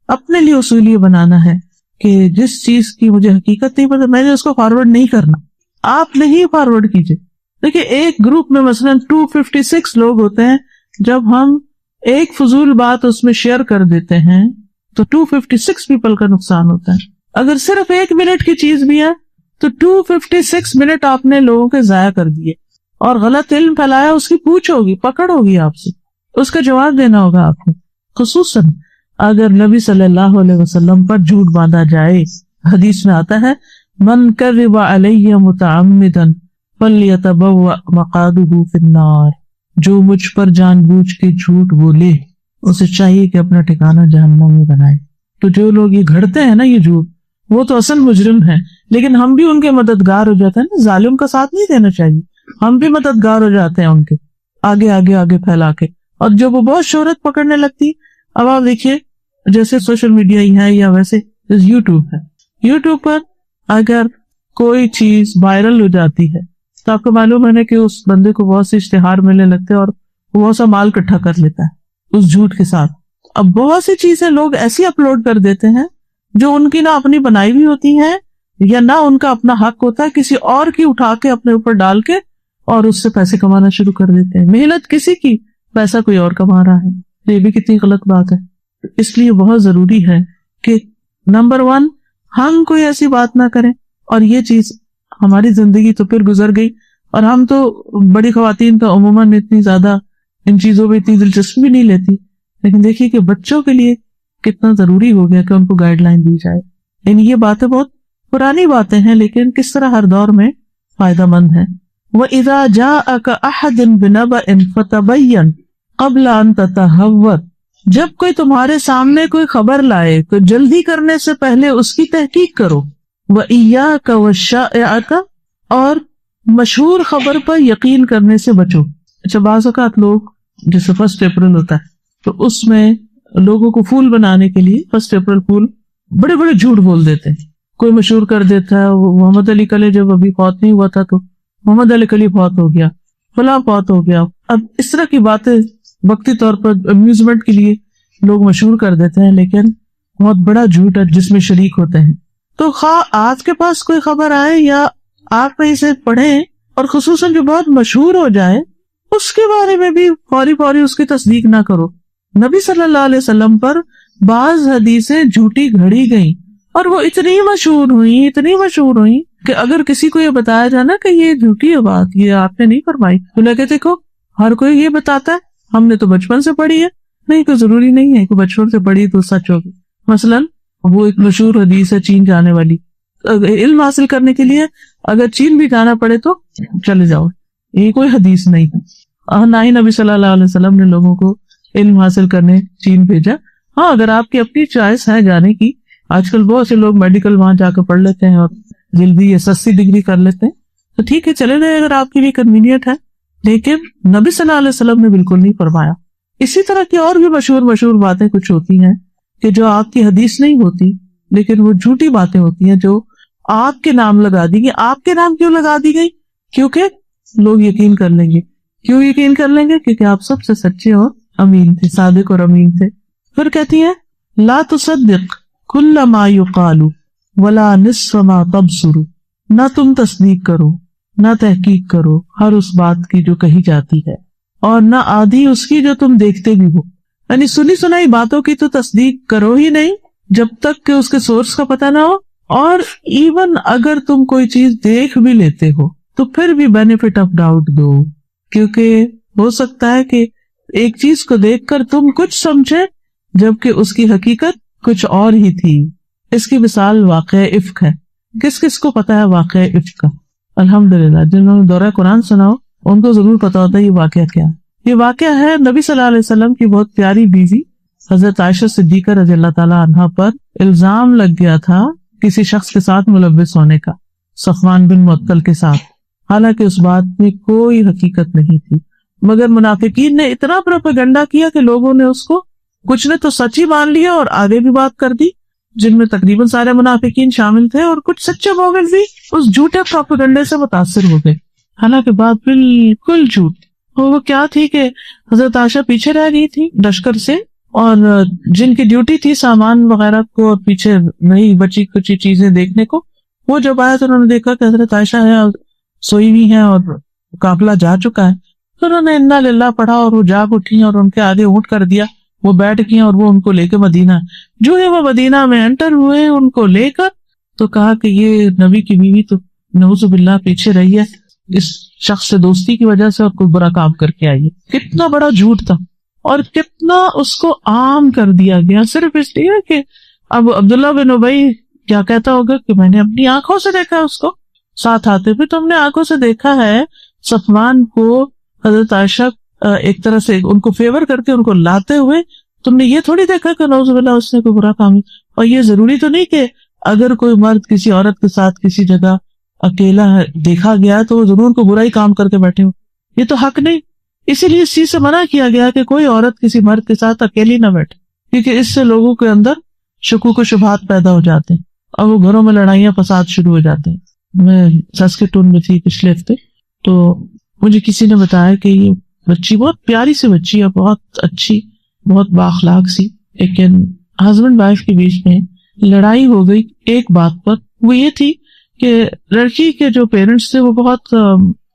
اپنے لیے اصول یہ بنانا ہے کہ جس چیز کی مجھے حقیقت نہیں پتا, میں نے اس کو فارورڈ نہیں کرنا, آپ نہیں فارورڈ کیجئے. دیکھیں ایک گروپ میں مثلا 256 لوگ ہوتے ہیں, جب ہم ایک فضول بات اس میں شیئر کر دیتے ہیں تو 256 پیپل کا نقصان ہوتا ہے. اگر صرف 1 منٹ کی چیز بھی ہے تو 256 منٹ آپ نے لوگوں کے ضائع کر دیے, اور غلط علم پھیلایا, اس کی پوچھ ہوگی, پکڑ ہوگی آپ سے, اس کا جواب دینا ہوگا آپ کو. خصوصاً اگر نبی صلی اللہ علیہ وسلم پر جھوٹ باندھا جائے, حدیث میں آتا ہے من کذب علی متعمدا فلیتبوأ مقعدہ فی النار, جو مجھ پر جان بوجھ کے جھوٹ بولے اسے چاہیے کہ اپنا ٹھکانہ جہنم میں بنائے. تو جو لوگ یہ گھڑتے ہیں نا یہ جھوٹ, وہ تو اصل مجرم ہیں, لیکن ہم بھی ان کے مددگار ہو جاتے ہیں نا. ظالم کا ساتھ نہیں دینا چاہیے, ہم بھی مددگار ہو جاتے ہیں ان کے آگے آگے آگے پھیلا کے. اور جب وہ بہت شہرت پکڑنے لگتی, اب آپ دیکھیے جیسے سوشل میڈیا ہی ہے یا ویسے یوٹیوب ہے, یوٹیوب پر اگر کوئی چیز وائرل ہو جاتی ہے تو آپ کو معلوم ہے نا کہ اس بندے کو بہت سے اشتہار ملنے لگتے ہیں, اور وہ بہت سا مال اکٹھا کر لیتا ہے اس جھوٹ کے ساتھ. اب بہت سی چیزیں لوگ ایسی اپلوڈ کر دیتے ہیں جو ان کی نہ اپنی بنائی ہوئی ہوتی ہیں, یا نہ ان کا اپنا حق ہوتا ہے, کسی اور کی اٹھا کے اپنے اوپر ڈال کے اور اس سے پیسے کمانا شروع کر دیتے ہیں. محنت کسی کی, پیسہ کوئی اور کما رہا ہے. یہ بھی کتنی غلط بات ہے. اس لیے بہت ضروری ہے کہ نمبر 1 ہم کوئی ایسی بات نہ کریں, اور یہ چیز ہماری زندگی تو پھر گزر گئی, اور ہم تو بڑی خواتین تو عموماً اتنی زیادہ ان چیزوں میں اتنی دلچسپی بھی نہیں لیتی, لیکن دیکھیے کہ بچوں کے لیے کتنا ضروری ہو گیا کہ ان کو گائیڈ لائن دی جائے. یعنی یہ باتیں بہت پرانی باتیں ہیں, لیکن کس طرح ہر دور میں فائدہ مند ہیں. وَإِذَا جَاءَكَ أَحَدٌ بِنَبَإٍ فَتَبَيَّنْ قَبْلَ أَن تَتَهَوَّرَ, جب کوئی تمہارے سامنے کوئی خبر لائے تو جلدی کرنے سے پہلے اس کی تحقیق کرو. وَإِيَّاكَ وَالشَّائِعَةَ, اور مشہور خبر پر یقین کرنے سے بچو. اچھا بعض اوقات لوگ جیسے 1 اپریل ہوتا ہے تو اس میں لوگوں کو پھول بنانے کے لیے 1 اپریل پھول بڑے بڑے جھوٹ بول دیتے ہیں. کوئی مشہور کر دیتا ہے محمد علی کلے جب ابھی فوت نہیں ہوا تھا تو محمد علی کلی فوت ہو گیا, فلاں فوت ہو گیا. اب اس طرح کی باتیں وقتی طور پر امیوزمنٹ کے لیے لوگ مشہور کر دیتے ہیں, لیکن بہت بڑا جھوٹ ہے جس میں شریک ہوتے ہیں. تو خواہ آپ کے پاس کوئی خبر آئے یا آپ اسے پڑھیں, اور خصوصاً جو بہت مشہور ہو جائے اس کے بارے میں بھی فوری اس کی تصدیق نہ کرو. نبی صلی اللہ علیہ وسلم پر بعض حدیثیں جھوٹی گھڑی گئیں, اور وہ اتنی مشہور ہوئی کہ اگر کسی کو یہ بتایا جائے نا کہ یہ جھوٹی ہے بات, یہ آپ نے نہیں فرمائی, تو لگے دیکھو ہر کوئی یہ بتاتا ہے, ہم نے تو بچپن سے پڑھی ہے. نہیں, کوئی ضروری نہیں ہے کہ بچپن سے پڑھی تو سچ ہوگی. مثلاً وہ ایک مشہور حدیث ہے چین جانے والی, علم حاصل کرنے کے لیے اگر چین بھی جانا پڑے تو چلے جاؤ, یہ کوئی حدیث نہیں ہے. نہ ہی نبی صلی اللہ علیہ وسلم نے لوگوں کو علم حاصل کرنے چین بھیجا. ہاں اگر آپ کی اپنی چوائس ہے جانے کی، آج کل بہت سے لوگ میڈیکل وہاں جا کے پڑھ لیتے ہیں اور جلدی یا سستی ڈگری کر لیتے ہیں، تو ٹھیک ہے چلے گئے اگر آپ کے لیے کنوینئنٹ ہے. لیکن نبی صلی اللہ علیہ وسلم نے بالکل نہیں فرمایا. اسی طرح کی اور بھی مشہور باتیں کچھ ہوتی ہیں کہ جو آپ کی حدیث نہیں ہوتی لیکن وہ جھوٹی باتیں ہوتی ہیں جو آپ کے نام لگا دی گئی. آپ کے نام کیوں لگا دی گئی؟ کیونکہ لوگ یقین کر لیں گے. کیوں یقین کر لیں گے؟ کیونکہ آپ سب سے سچے اور امین تھے، صادق اور امین تھے. پھر کہتی ہے لا تصدق کل ما یقال ولا نصف ما تبصر، نہ تم تصدیق کرو نہ تحقیق کرو ہر اس بات کی جو کہی جاتی ہے، اور نہ آدھی اس کی جو تم دیکھتے بھی ہو. یعنی سنی سنائی باتوں کی تو تصدیق کرو ہی نہیں جب تک کہ اس کے سورس کا پتہ نہ ہو، اور ایون اگر تم کوئی چیز دیکھ بھی لیتے ہو تو پھر بھی بینیفٹ آف ڈاؤٹ دو، کیونکہ ہو سکتا ہے کہ ایک چیز کو دیکھ کر تم کچھ سمجھے جبکہ اس کی حقیقت کچھ اور ہی تھی. اس کی مثال واقعہ افک ہے. کس کس کو پتا ہے واقعہ افک کا؟ الحمدللہ جنہوں نے دورہ قرآن سنا ہو ان کو ضرور پتا ہوتا ہے یہ واقعہ کیا ہے. یہ واقعہ ہے نبی صلی اللہ علیہ وسلم کی بہت پیاری بیوی حضرت عائشہ صدیقہ رضی اللہ تعالی عنہا پر الزام لگ گیا تھا کسی شخص کے ساتھ ملوث ہونے کا، صفوان بن معطل کے ساتھ. حالانکہ اس بات میں کوئی حقیقت نہیں تھی، مگر منافقین نے اتنا پروپیگنڈا کیا کہ لوگوں نے اس کو کچھ نے تو سچ ہی مان لیا اور آگے بھی بات کر دی، جن میں تقریباً سارے منافقین شامل تھے، اور کچھ سچے مومن بھی اس جھوٹے پروپیگنڈے سے متاثر ہو گئے. حالانکہ بات بالکل جھوٹ. وہ کیا تھی کہ حضرت عائشہ پیچھے رہ گئی تھی لشکر سے، اور جن کی ڈیوٹی تھی سامان وغیرہ کو اور پیچھے نہیں بچی کچھ چیزیں دیکھنے کو، وہ جب آیا تو انہوں نے دیکھا کہ حضرت عائشہ ہے اور سوئی ہوئی ہیں اور قافلہ جا چکا ہے. تو انہوں نے انا للہ پڑھا اور وہ جاگ اٹھی اور ان کے آگے اونٹ کر دیا، وہ بیٹھ گئی اور وہ ان کو لے کے مدینہ. جو ہے وہ مدینہ میں انٹر ہوئے ان کو لے کر، تو کہا کہ یہ نبی کی بیوی تو نعوذ باللہ پیچھے رہی ہے اس شخص سے دوستی کی وجہ سے اور کوئی برا کام کر کے آئی ہے. کتنا بڑا جھوٹ تھا اور کتنا اس کو عام کر دیا گیا، صرف اس لیے کہ اب عبداللہ بن ابی کیا کہتا ہوگا کہ میں نے اپنی آنکھوں سے دیکھا اس کو ساتھ آتے ہوئے. تو ہم نے آنکھوں سے دیکھا ہے صفوان کو حضرت عائشہ ایک طرح سے ان کو فیور کر کے ان کو لاتے ہوئے. تم نے یہ تھوڑی دیکھا کہ نعوذ باللہ اس نے کوئی برا کام. اور یہ ضروری تو نہیں کہ اگر کوئی مرد کسی عورت کے ساتھ کسی جگہ اکیلا دیکھا گیا تو وہ ضرور کو برا ہی کام کر کے بیٹھے ہو، یہ تو حق نہیں. اسی لیے اس چیز سے منع کیا گیا کہ کوئی عورت کسی مرد کے ساتھ اکیلی نہ بیٹھے، کیونکہ اس سے لوگوں کے اندر شکوک و شبہات پیدا ہو جاتے ہیں اور وہ گھروں میں لڑائیاں فساد شروع ہو جاتے ہیں. میں ساسکیٹون میں تھی پچھلے ہفتے، تو مجھے کسی نے بتایا کہ یہ بچی بہت پیاری سی بچی ہے، بہت اچھی، بہت بااخلاق سی، لیکن ہسبینڈ وائف کے بیچ میں لڑائی ہو گئی ایک بات پر. وہ یہ تھی کہ لڑکی کے جو پیرنٹس تھے وہ بہت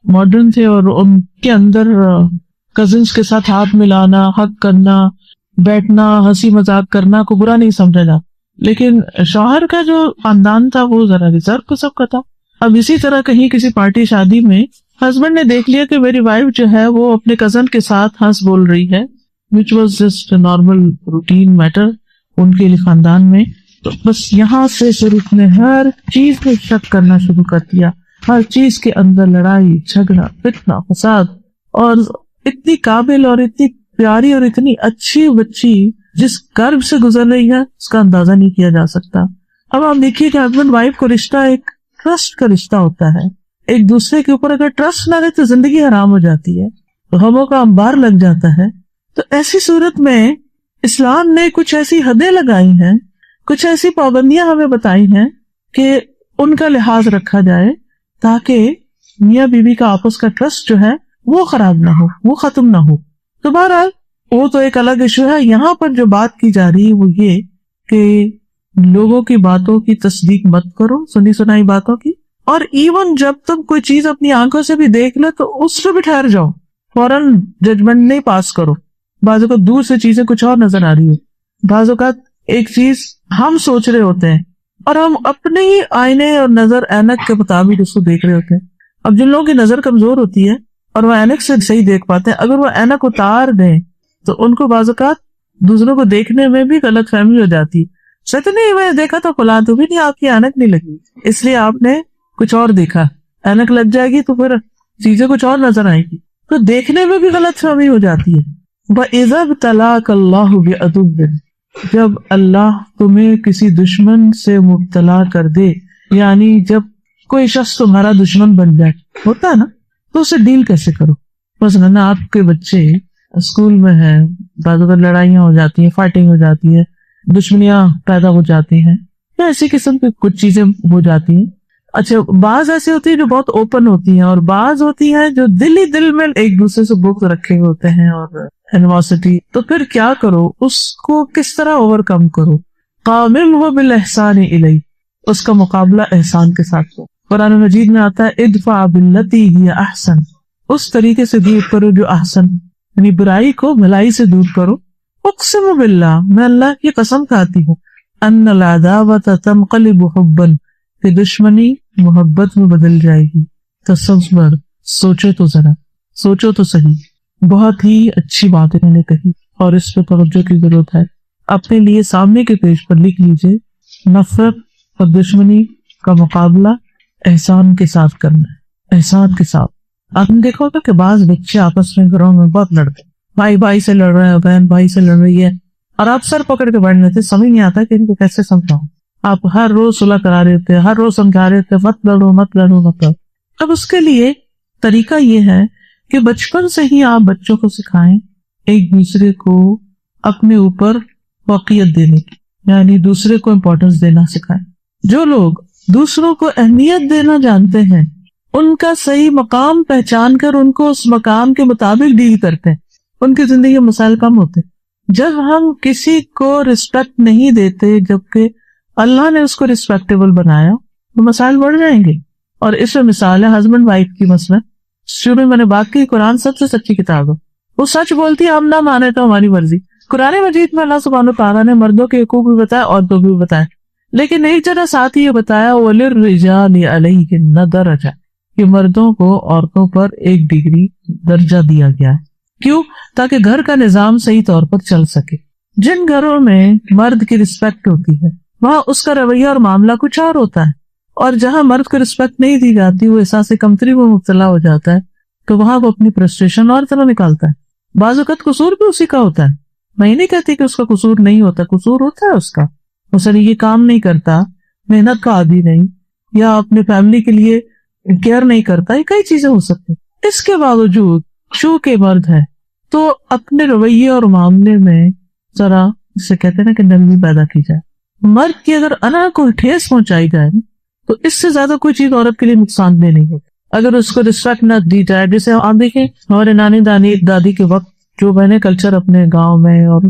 ماڈرن تھے اور ان کے اندر کزنس کے ساتھ ہاتھ ملانا، حق کرنا، بیٹھنا، ہنسی مذاق کرنا کو برا نہیں سمجھا جاتا. لیکن شوہر کا جو خاندان تھا وہ ذرا ریزرو قسم کا تھا. اب اسی طرح کہیں کسی پارٹی شادی میں ہسبینڈ نے دیکھ لیا کہ میری وائف جو ہے وہ اپنے کزن کے ساتھ ہنس بول رہی ہے، which was just a normal routine matter ان کے خاندان میں. تو بس یہاں سے پھر اس نے ہر چیز میں شک کرنا شروع کر دیا، ہر چیز کے اندر لڑائی جھگڑا فتنہ فساد. اور اتنی قابل اور اتنی پیاری اور اتنی اچھی بچی جس کرب سے گزر رہی ہے اس کا اندازہ نہیں کیا جا سکتا. اب آپ دیکھیے کہ ہسبینڈ وائف کو رشتہ ایک ٹرسٹ کا رشتہ ہوتا ہے. ایک دوسرے کے اوپر اگر ٹرسٹ نہ رہے تو زندگی حرام ہو جاتی ہے، غموں کا انبار لگ جاتا ہے. تو ایسی صورت میں اسلام نے کچھ ایسی حدیں لگائی ہیں، کچھ ایسی پابندیاں ہمیں بتائی ہیں کہ ان کا لحاظ رکھا جائے تاکہ میاں بیوی کا آپس کا ٹرسٹ جو ہے وہ خراب نہ ہو، وہ ختم نہ ہو. تو بہرحال وہ تو ایک الگ ایشو ہے. یہاں پر جو بات کی جا رہی ہے وہ یہ کہ لوگوں کی باتوں کی تصدیق مت کرو، سنی سنائی باتوں کی. اور ایون جب تم کوئی چیز اپنی آنکھوں سے بھی دیکھ لو تو اس سے بھی ٹھہر جاؤ، فوراً ججمنٹ نہیں پاس کرو. بعض اوقات دور سے چیزیں کچھ اور نظر آ رہی ہے، بعض اوقات ایک چیز ہم سوچ رہے ہوتے ہیں اور ہم اپنے ہی آئینے اور نظر اینک کے مطابق اس کو دیکھ رہے ہوتے ہیں. اب جن لوگوں کی نظر کمزور ہوتی ہے اور وہ اینک سے صحیح دیکھ پاتے ہیں، اگر وہ اینک اتار دیں تو ان کو بعض اوقات دوسروں کو دیکھنے میں بھی غلط فہمی ہو جاتی. سچ نہیں، میں دیکھا تو فلاں تو بھی نہیں، آپ کی اینک نہیں لگی، اس لیے آپ نے کچھ اور دیکھا. اینک لگ جائے گی تو پھر چیزیں کچھ اور نظر آئیں گی، تو دیکھنے میں بھی غلط فہمی ہو جاتی ہے. وَإِذَا ابْتَلَاكَ اللَّهُ بِعَدُوٍّ، جب اللہ تمہیں کسی دشمن سے مبتلا کر دے، یعنی جب کوئی شخص تمہارا دشمن بن جائے، ہوتا ہے نا، تو اسے ڈیل کیسے کرو؟ مثلاً آپ کے بچے اسکول میں ہیں، بعض اوقات لڑائیاں ہو جاتی ہیں، فائٹنگ ہو جاتی ہے، دشمنیاں پیدا ہو جاتی ہیں، یا ایسی قسم کی کچھ چیزیں ہو جاتی ہیں۔ اچھا، بعض ایسی ہوتی ہیں جو بہت اوپن ہوتی ہیں، اور بعض ہوتی ہیں جو دل ہی دل میں ایک دوسرے سے بغض رکھے ہوتے ہیں اور اینیموسٹی۔ تو پھر کیا کرو؟ اس کو کس طرح اوور کم کرو؟ قابلہ بالاحسان الیہ، اس کا مقابلہ احسان کے ساتھ کرو۔ قرآن مجید میں آتا ہے ادفع باللتی ہی احسن، اس طریقے سے دور کرو جو احسن، یعنی برائی کو بھلائی سے دور کرو۔ اقسم باللہ، میں اللہ کی قسم کھاتی ہوں، ان العداوۃ تنقلب حبا، کہ دشمنی محبت میں بدل جائے گی۔ تصور، سوچو تو ذرا، سوچو تو صحیح۔ بہت ہی اچھی بات انہوں نے کہی اور اس پہ توجہ کی ضرورت ہے۔ اپنے لیے سامنے کے پیج پر لکھ لیجئے، نفرت اور دشمنی کا مقابلہ احسان کے ساتھ کرنا ہے، احسان کے ساتھ۔ آپ نے دیکھا ہوگا کہ بعض بچے آپس میں گھروں میں بہت لڑتے، بھائی بھائی سے لڑ رہے ہیں، بہن بھائی سے لڑ رہی ہے، اور آپ سر پکڑ کے بیٹھ لیتے، سمجھ نہیں آتا کہ ان کو کیسے سمجھاؤں۔ آپ ہر روز صلح کرا رہے تھے، ہر روز سمجھا رہے تھے مت لڑو مت لڑو مت لڑو۔ اب اس کے لیے طریقہ یہ ہے کہ بچپن سے ہی آپ بچوں کو سکھائیں ایک دوسرے کو اپنے اوپر فوقیت دینے کی، یعنی دوسرے کو امپورٹنس دینا سکھائیں۔ جو لوگ دوسروں کو اہمیت دینا جانتے ہیں، ان کا صحیح مقام پہچان کر ان کو اس مقام کے مطابق ڈیل کرتے ہیں، ان کی زندگی میں مسائل کم ہوتے ہیں۔ جب ہم کسی کو رسپیکٹ نہیں دیتے جبکہ اللہ نے اس کو رسپیکٹیبل بنایا، تو مسائل بڑھ جائیں گے۔ اور اس میں مثال ہے ہسبینڈ وائف کی۔ مثلا شروع میں نے بات کی، قرآن سب سے سچی کتاب ہے، وہ سچ بولتی ہے، ہم نہ مانے تو ہماری مرضی۔ قرآن مجید میں اللہ سبحانہ وتعالیٰ نے مردوں کے حقوق بھی بتایا، عورتوں بھی بتایا، لیکن ایک جگہ ساتھ ہی یہ بتایا وَلِلرِّجَالِ عَلَيْهِنَّ دَرَجَةٌ، کہ مردوں کو عورتوں پر ایک ڈگری درجہ دیا گیا ہے۔ کیوں؟ تاکہ گھر کا نظام صحیح طور پر چل سکے۔ جن گھروں میں مرد کی رسپیکٹ ہوتی ہے وہاں اس کا رویہ اور معاملہ کچھ اور ہوتا ہے، اور جہاں مرد کو رسپیکٹ نہیں دی جاتی، وہ احساس کمتری میں مبتلا ہو جاتا ہے، تو وہاں وہ اپنی فرسٹریشن اور طرح نکالتا ہے۔ بعض اوقات قصور بھی اسی کا ہوتا ہے، میں یہ نہیں کہتی کہ اس کا قصور نہیں ہوتا، قصور ہوتا ہے اس کا، مثلا یہ کام نہیں کرتا، محنت کا عادی نہیں، یا اپنے فیملی کے لیے کیئر نہیں کرتا، یہ کئی چیزیں ہو سکتی۔ اس کے باوجود چونکہ مرد ہے تو اپنے رویے اور معاملے میں ذرا اسے کہتے ہیں نا کہ نرمی پیدا کی جائے۔ مرد کی اگر انا کو ٹھیس پہنچائی جائے تو اس سے زیادہ کوئی چیز عورت کے لیے نقصان دہ نہیں ہوتی۔ اگر اس کو رسپیکٹ نہ دی جائے، جیسے آپ دیکھیں ہمارے نانی دادی کے وقت جو میں نے کلچر اپنے گاؤں میں اور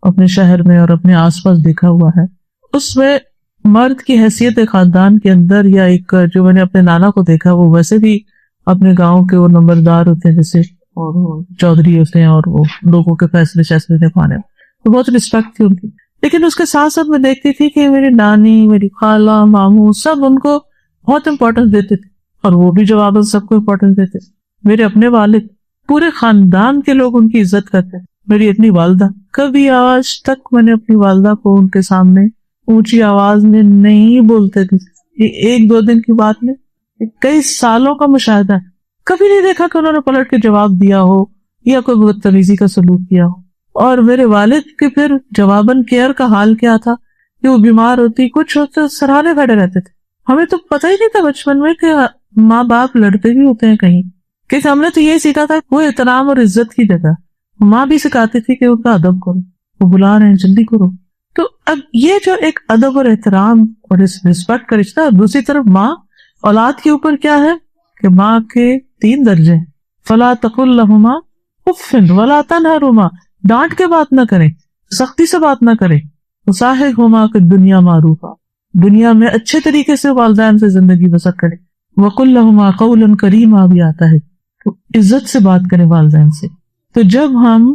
اپنے شہر میں اور اپنے آس پاس دیکھا ہوا ہے، اس میں مرد کی حیثیت خاندان کے اندر، یا ایک جو میں نے اپنے نانا کو دیکھا، وہ ویسے بھی اپنے گاؤں کے وہ نمبردار ہوتے ہیں جیسے، اور وہ چودھری ہوتے ہیں، اور وہ لوگوں کے فیصلے نبھانے، تو بہت رسپیکٹ تھی ان کی۔ لیکن اس کے ساتھ ساتھ میں دیکھتی تھی کہ میری نانی، میری خالہ، ماموں سب ان کو بہت امپورٹنس دیتے تھے، اور وہ بھی جواباً سب کو امپورٹنس دیتے۔ میرے اپنے والد، پورے خاندان کے لوگ ان کی عزت کرتے۔ میری اپنی والدہ، کبھی آج تک میں نے اپنی والدہ کو ان کے سامنے اونچی آواز میں نہیں بولتے تھے۔ یہ ایک دو دن کی بات میں کئی سالوں کا مشاہدہ ہے، کبھی نہیں دیکھا کہ انہوں نے پلٹ کے جواب دیا ہو یا کوئی بدتمیزی کا سلوک کیا ہو۔ اور میرے والد کے پھر جواباً کیئر کا حال کیا تھا کہ وہ بیمار ہوتی، کچھ ہوتے، سراہنے کھڑے رہتے تھے۔ ہمیں تو پتہ ہی نہیں تھا بچپن میں کہ ماں باپ لڑتے بھی ہوتے ہیں کہیں، کیونکہ ہم نے تو یہ سیکھا تھا وہ احترام اور عزت کی جگہ۔ ماں بھی سکھاتی تھی کہ ان کا ادب کرو، وہ بلا رہے ہیں جلدی کرو۔ تو اب یہ جو ایک ادب اور احترام اور اس رسپیکٹ کا رشتہ، دوسری طرف ماں اولاد کے اوپر کیا ہے کہ ماں کے 3 درجے ہیں۔ فلا تقل لہما اف ولا تنہرہما، ڈانٹ کے بات نہ کریں، سختی سے بات نہ کریں۔ وصاحبہما فی الدنیا معروفا، دنیا میں اچھے طریقے سے والدین سے زندگی بسر کریں۔ وقل لہما قولا کریما بھی آتا ہے، تو عزت سے بات کریں والدین سے۔ تو جب ہم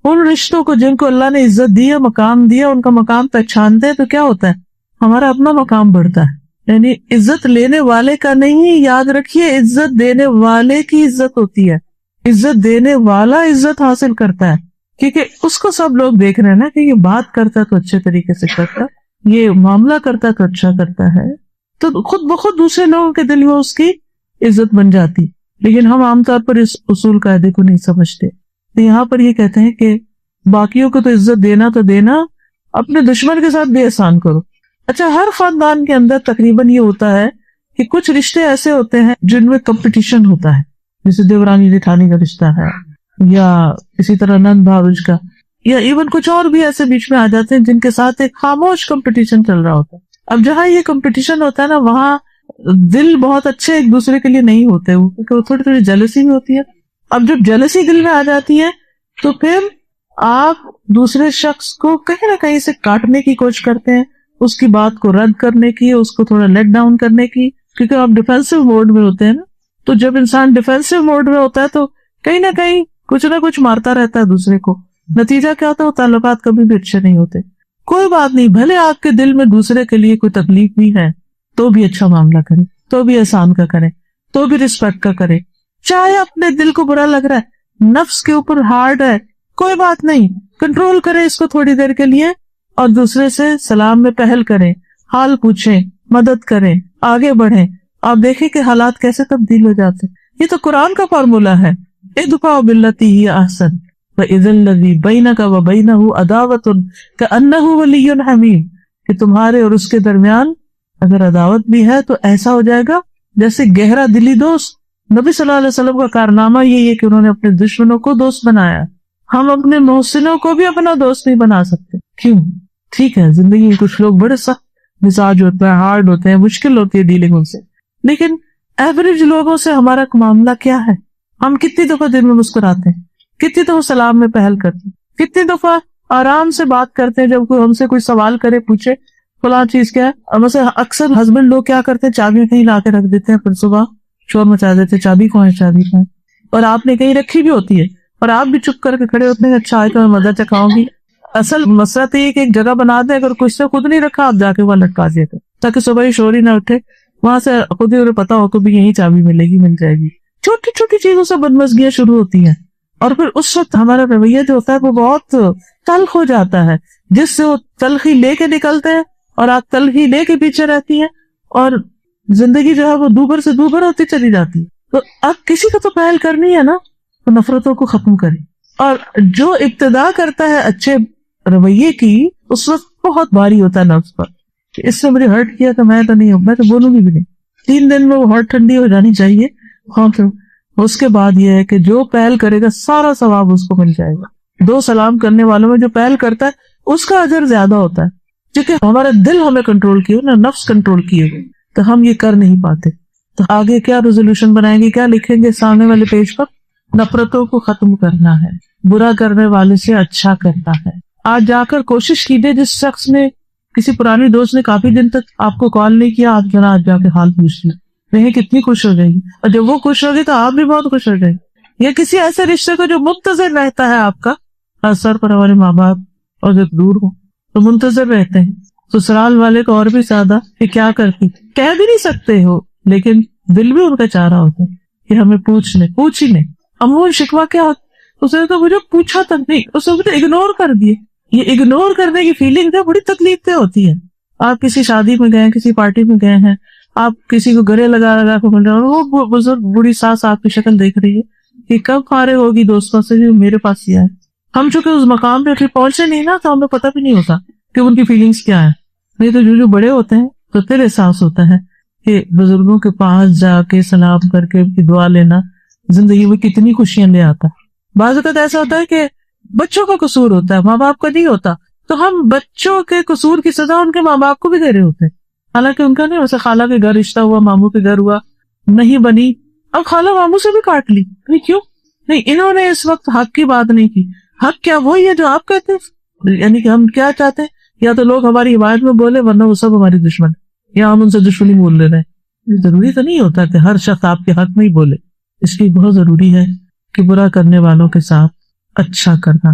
ان رشتوں کو جن کو اللہ نے عزت دی ہے، مقام دیا، ان کا مقام پہچانتے ہیں، تو کیا ہوتا ہے؟ ہمارا اپنا مقام بڑھتا ہے۔ یعنی عزت لینے والے کا نہیں، یاد رکھیے عزت دینے والے کی عزت ہوتی ہے۔ عزت دینے والا عزت حاصل کرتا ہے، کیونکہ اس کو سب لوگ دیکھ رہے ہیں نا کہ یہ بات کرتا ہے تو اچھے طریقے سے کرتا ہے، یہ معاملہ کرتا ہے تو اچھا کرتا ہے، تو خود بخود دوسرے لوگوں کے دل میں اس کی عزت بن جاتی۔ لیکن ہم عام طور پر اس اصول قاعدے کو نہیں سمجھتے۔ تو یہاں پر یہ کہتے ہیں کہ باقیوں کو تو عزت دینا تو دینا، اپنے دشمن کے ساتھ بھی احسان کرو۔ اچھا، ہر خاندان کے اندر تقریباً یہ ہوتا ہے کہ کچھ رشتے ایسے ہوتے ہیں جن میں کمپٹیشن ہوتا ہے، جیسے دیورانی جیٹھانی کا رشتہ ہے، یا اسی طرح نند بھاوج کا، یا ایون کچھ اور بھی ایسے بیچ میں آ جاتے ہیں جن کے ساتھ ایک خاموش کمپٹیشن چل رہا ہوتا ہے۔ اب جہاں یہ کمپٹیشن ہوتا ہے نا، وہاں دل بہت اچھے ایک دوسرے کے لیے نہیں ہوتے، کیونکہ تھوڑی تھوڑی جیلسی بھی ہوتی ہے۔ اب جب جیلسی دل میں آ جاتی ہے تو پھر آپ دوسرے شخص کو کہیں نہ کہیں سے کاٹنے کی کوشش کرتے ہیں، اس کی بات کو رد کرنے کی، اس کو تھوڑا لیٹ ڈاؤن کرنے کی، کیونکہ آپ ڈیفینسو موڈ میں ہوتے ہیں نا۔ تو جب انسان ڈیفینسو موڈ میں ہوتا ہے تو کہیں نہ کہیں کچھ نہ کچھ مارتا رہتا ہے دوسرے کو۔ نتیجہ کیا ہوتا ہے؟ تعلقات کبھی بھی اچھے نہیں ہوتے۔ کوئی بات نہیں، بھلے آپ کے دل میں دوسرے کے لیے کوئی تکلیف بھی ہے تو بھی اچھا معاملہ کریں، تو بھی احسان کا کریں، تو بھی رسپیکٹ کا کریں۔ چاہے اپنے دل کو برا لگ رہا ہے، نفس کے اوپر ہارڈ ہے، کوئی بات نہیں، کنٹرول کریں اس کو تھوڑی دیر کے لیے، اور دوسرے سے سلام میں پہل کریں، حال پوچھیں، مدد کریں، آگے بڑھیں۔ آپ دیکھیں کہ حالات کیسے تبدیل ہو جاتے ہیں۔ یہ تو قرآن کا فارمولہ ہے، ادفع باللتی ہی احسن فاذا الذی بینک وبینہ عداوۃ کأنہ ولی حمیم، کہ تمہارے اور اس کے درمیان اگر عداوت بھی ہے تو ایسا ہو جائے گا جیسے گہرا دلی دوست۔ نبی صلی اللہ علیہ وسلم کا کارنامہ یہی ہے کہ انہوں نے اپنے دشمنوں کو دوست بنایا۔ ہم اپنے محسنوں کو بھی اپنا دوست نہیں بنا سکتے، کیوں؟ ٹھیک ہے، زندگی میں کچھ لوگ بڑے سخت مزاج ہوتے ہیں، ہارڈ ہوتے ہیں، مشکل ہوتی ہے ڈیلنگ ان سے، لیکن ایوریج لوگوں سے ہمارا معاملہ کیا ہے؟ ہم کتنی دفعہ دن میں مسکراتے ہیں، کتنی دفعہ سلام میں پہل کرتے ہیں، کتنی دفعہ آرام سے بات کرتے ہیں جب کوئی ہم سے کوئی سوال کرے، پوچھے فلاں چیز کیا ہے۔ مثلا اکثر ہسبینڈ لوگ کیا کرتے ہیں، چابیاں کہیں لا کے رکھ دیتے ہیں، پھر صبح شور مچا دیتے ہیں، چابی کہاں ہے، چابی کہاں ہے، اور آپ نے کہیں رکھی بھی ہوتی ہے اور آپ بھی چپ کر کے کھڑے ہوتے ہیں، اچھا آئے تو میں مزہ چکھاؤں گی۔ اصل مسئلہ تو یہ کہ ایک جگہ بنا دیں، اگر کچھ سے خود نہیں رکھا آپ جا کے وہاں لٹکا دیا کریں تاکہ صبح ہی شور ہی نہ اٹھے، وہاں سے خود ہی انہیں پتا ہو کہ بھی یہی چابی ملے گی، مل جائے گی۔ چھوٹی چھوٹی چیزوں سے بدمزگیاں شروع ہوتی ہیں، اور پھر اس وقت ہمارا رویہ جو ہوتا ہے وہ بہت تلخ ہو جاتا ہے، جس سے وہ تلخی لے کے نکلتے ہیں اور آپ تلخی لے کے پیچھے رہتی ہیں، اور زندگی جو ہے وہ دوبر سے دوبر ہوتی چلی جاتی ہے۔ تو اب کسی کو تو پہل کرنی ہے نا، تو نفرتوں کو ختم کریں، اور جو ابتدا کرتا ہے اچھے رویے کی، اس وقت بہت بھاری ہوتا ہے نفس پر کہ اس سے مجھے ہرٹ کیا تو میں تو نہیں ہوں، میں تو بولوں گی بھی نہیں۔ 3 دن میں وہ ہرٹ ٹھنڈی ہو جانی چاہیے، ہاں پھر اس کے بعد یہ ہے کہ جو پہل کرے گا سارا ثواب اس کو مل جائے گا۔ 2 سلام کرنے والوں میں جو پہل کرتا ہے اس کا اجر زیادہ ہوتا ہے، کیونکہ ہمارا دل ہمیں کنٹرول کیے نا، نفس کنٹرول کیے ہوئے، تو ہم یہ کر نہیں پاتے۔ تو آگے کیا ریزولوشن بنائیں گے، کیا لکھیں گے سامنے والے پیج پر؟ نفرتوں کو ختم کرنا ہے، برا کرنے والے سے اچھا کرنا ہے۔ آج جا کر کوشش کیجیے، جس شخص نے، کسی پرانی دوست نے کافی دن تک آپ کو کال نہیں کیا، آپ ذرا آج جا کے حال پوچھ لیں، وہ کتنی خوش ہو جائے گی، اور جب وہ خوش ہوگی تو آپ بھی بہت خوش ہو جائیں گے۔ یا کسی ایسے رشتے کو جو منتظر رہتا ہے آپ کا، خاص طور پر ہمارے ماں باپ اور جب دور ہو تو منتظر رہتے ہیں، سسرال والے کو اور بھی زیادہ کہ کیا کرتی، کہہ بھی نہیں سکتے ہو لیکن دل بھی ان کا چاہ رہا ہوتا ہے کہ ہمیں پوچھ ہی لیں۔ عموماً شکوہ کیا ہوتا، اس نے تو مجھے پوچھا تک نہیں، اس نے مجھے اگنور کر دیے۔ یہ اگنور کرنے کی فیلنگ ہے بڑی تکلیف دہ ہوتی ہے۔ آپ کسی شادی میں گئے، کسی پارٹی میں گئے ہیں، آپ کسی کو گلے لگا کے مل رہے ہیں، اور وہ بزرگ بوڑھی ساس آپ کی شکل دیکھ رہی ہے کہ کب فارغ ہوگی دوستوں سے جو میرے پاس ہی آئے۔ ہم چونکہ اس مقام پہ پھر پہنچے نہیں نا، تو ہمیں پتہ بھی نہیں ہوتا کہ ان کی فیلنگز کیا ہے۔ نہیں تو جو بڑے ہوتے ہیں تو پھر احساس ہوتا ہے کہ بزرگوں کے پاس جا کے سلام کر کے دعا لینا زندگی میں کتنی خوشیاں لے آتا ہے۔ بعض اوقات ایسا ہوتا ہے کہ بچوں کا قصور ہوتا ہے، ماں باپ کا نہیں ہوتا، تو ہم بچوں کے قصور کی سزا ان کے ماں باپ کو بھی دے رہے ہوتے ہیں، حالانکہ ان کا نہیں۔ ویسے خالہ کے گھر رشتہ ہوا، ماموں کے گھر ہوا، نہیں بنی، اب خالہ ماموں سے بھی کاٹ لی، نہیں کیوں؟ نہیں، انہوں نے اس وقت حق کی بات نہیں کی۔ حق کیا وہی ہے جو آپ کہتے ہیں، یعنی کہ ہم کیا چاہتے ہیں، یا تو لوگ ہماری حمایت میں بولے ورنہ وہ سب ہماری دشمن، یا ہم ان سے دشمنی بول لے رہے ہیں۔ ضروری تو نہیں ہوتا کہ ہر شخص آپ کے حق میں ہی بولے، اس لیے بہت ضروری ہے کہ برا کرنے والوں کے ساتھ اچھا کرنا،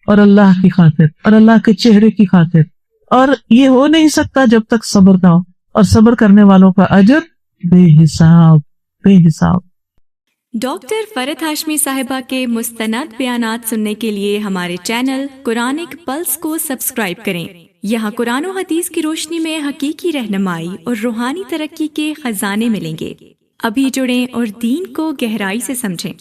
اور اللہ کی خاطر اور اللہ کے چہرے کی خاطر۔ اور یہ ہو نہیں سکتا جب تک صبر نہ ہو، اور صبر کرنے والوں کا اجر بے حساب۔ ڈاکٹر فرحت ہاشمی صاحبہ کے مستند بیانات سننے کے لیے ہمارے چینل قرآنک پلس کو سبسکرائب کریں۔ یہاں قرآن و حدیث کی روشنی میں حقیقی رہنمائی اور روحانی ترقی کے خزانے ملیں گے۔ ابھی جڑیں اور دین کو گہرائی سے سمجھیں۔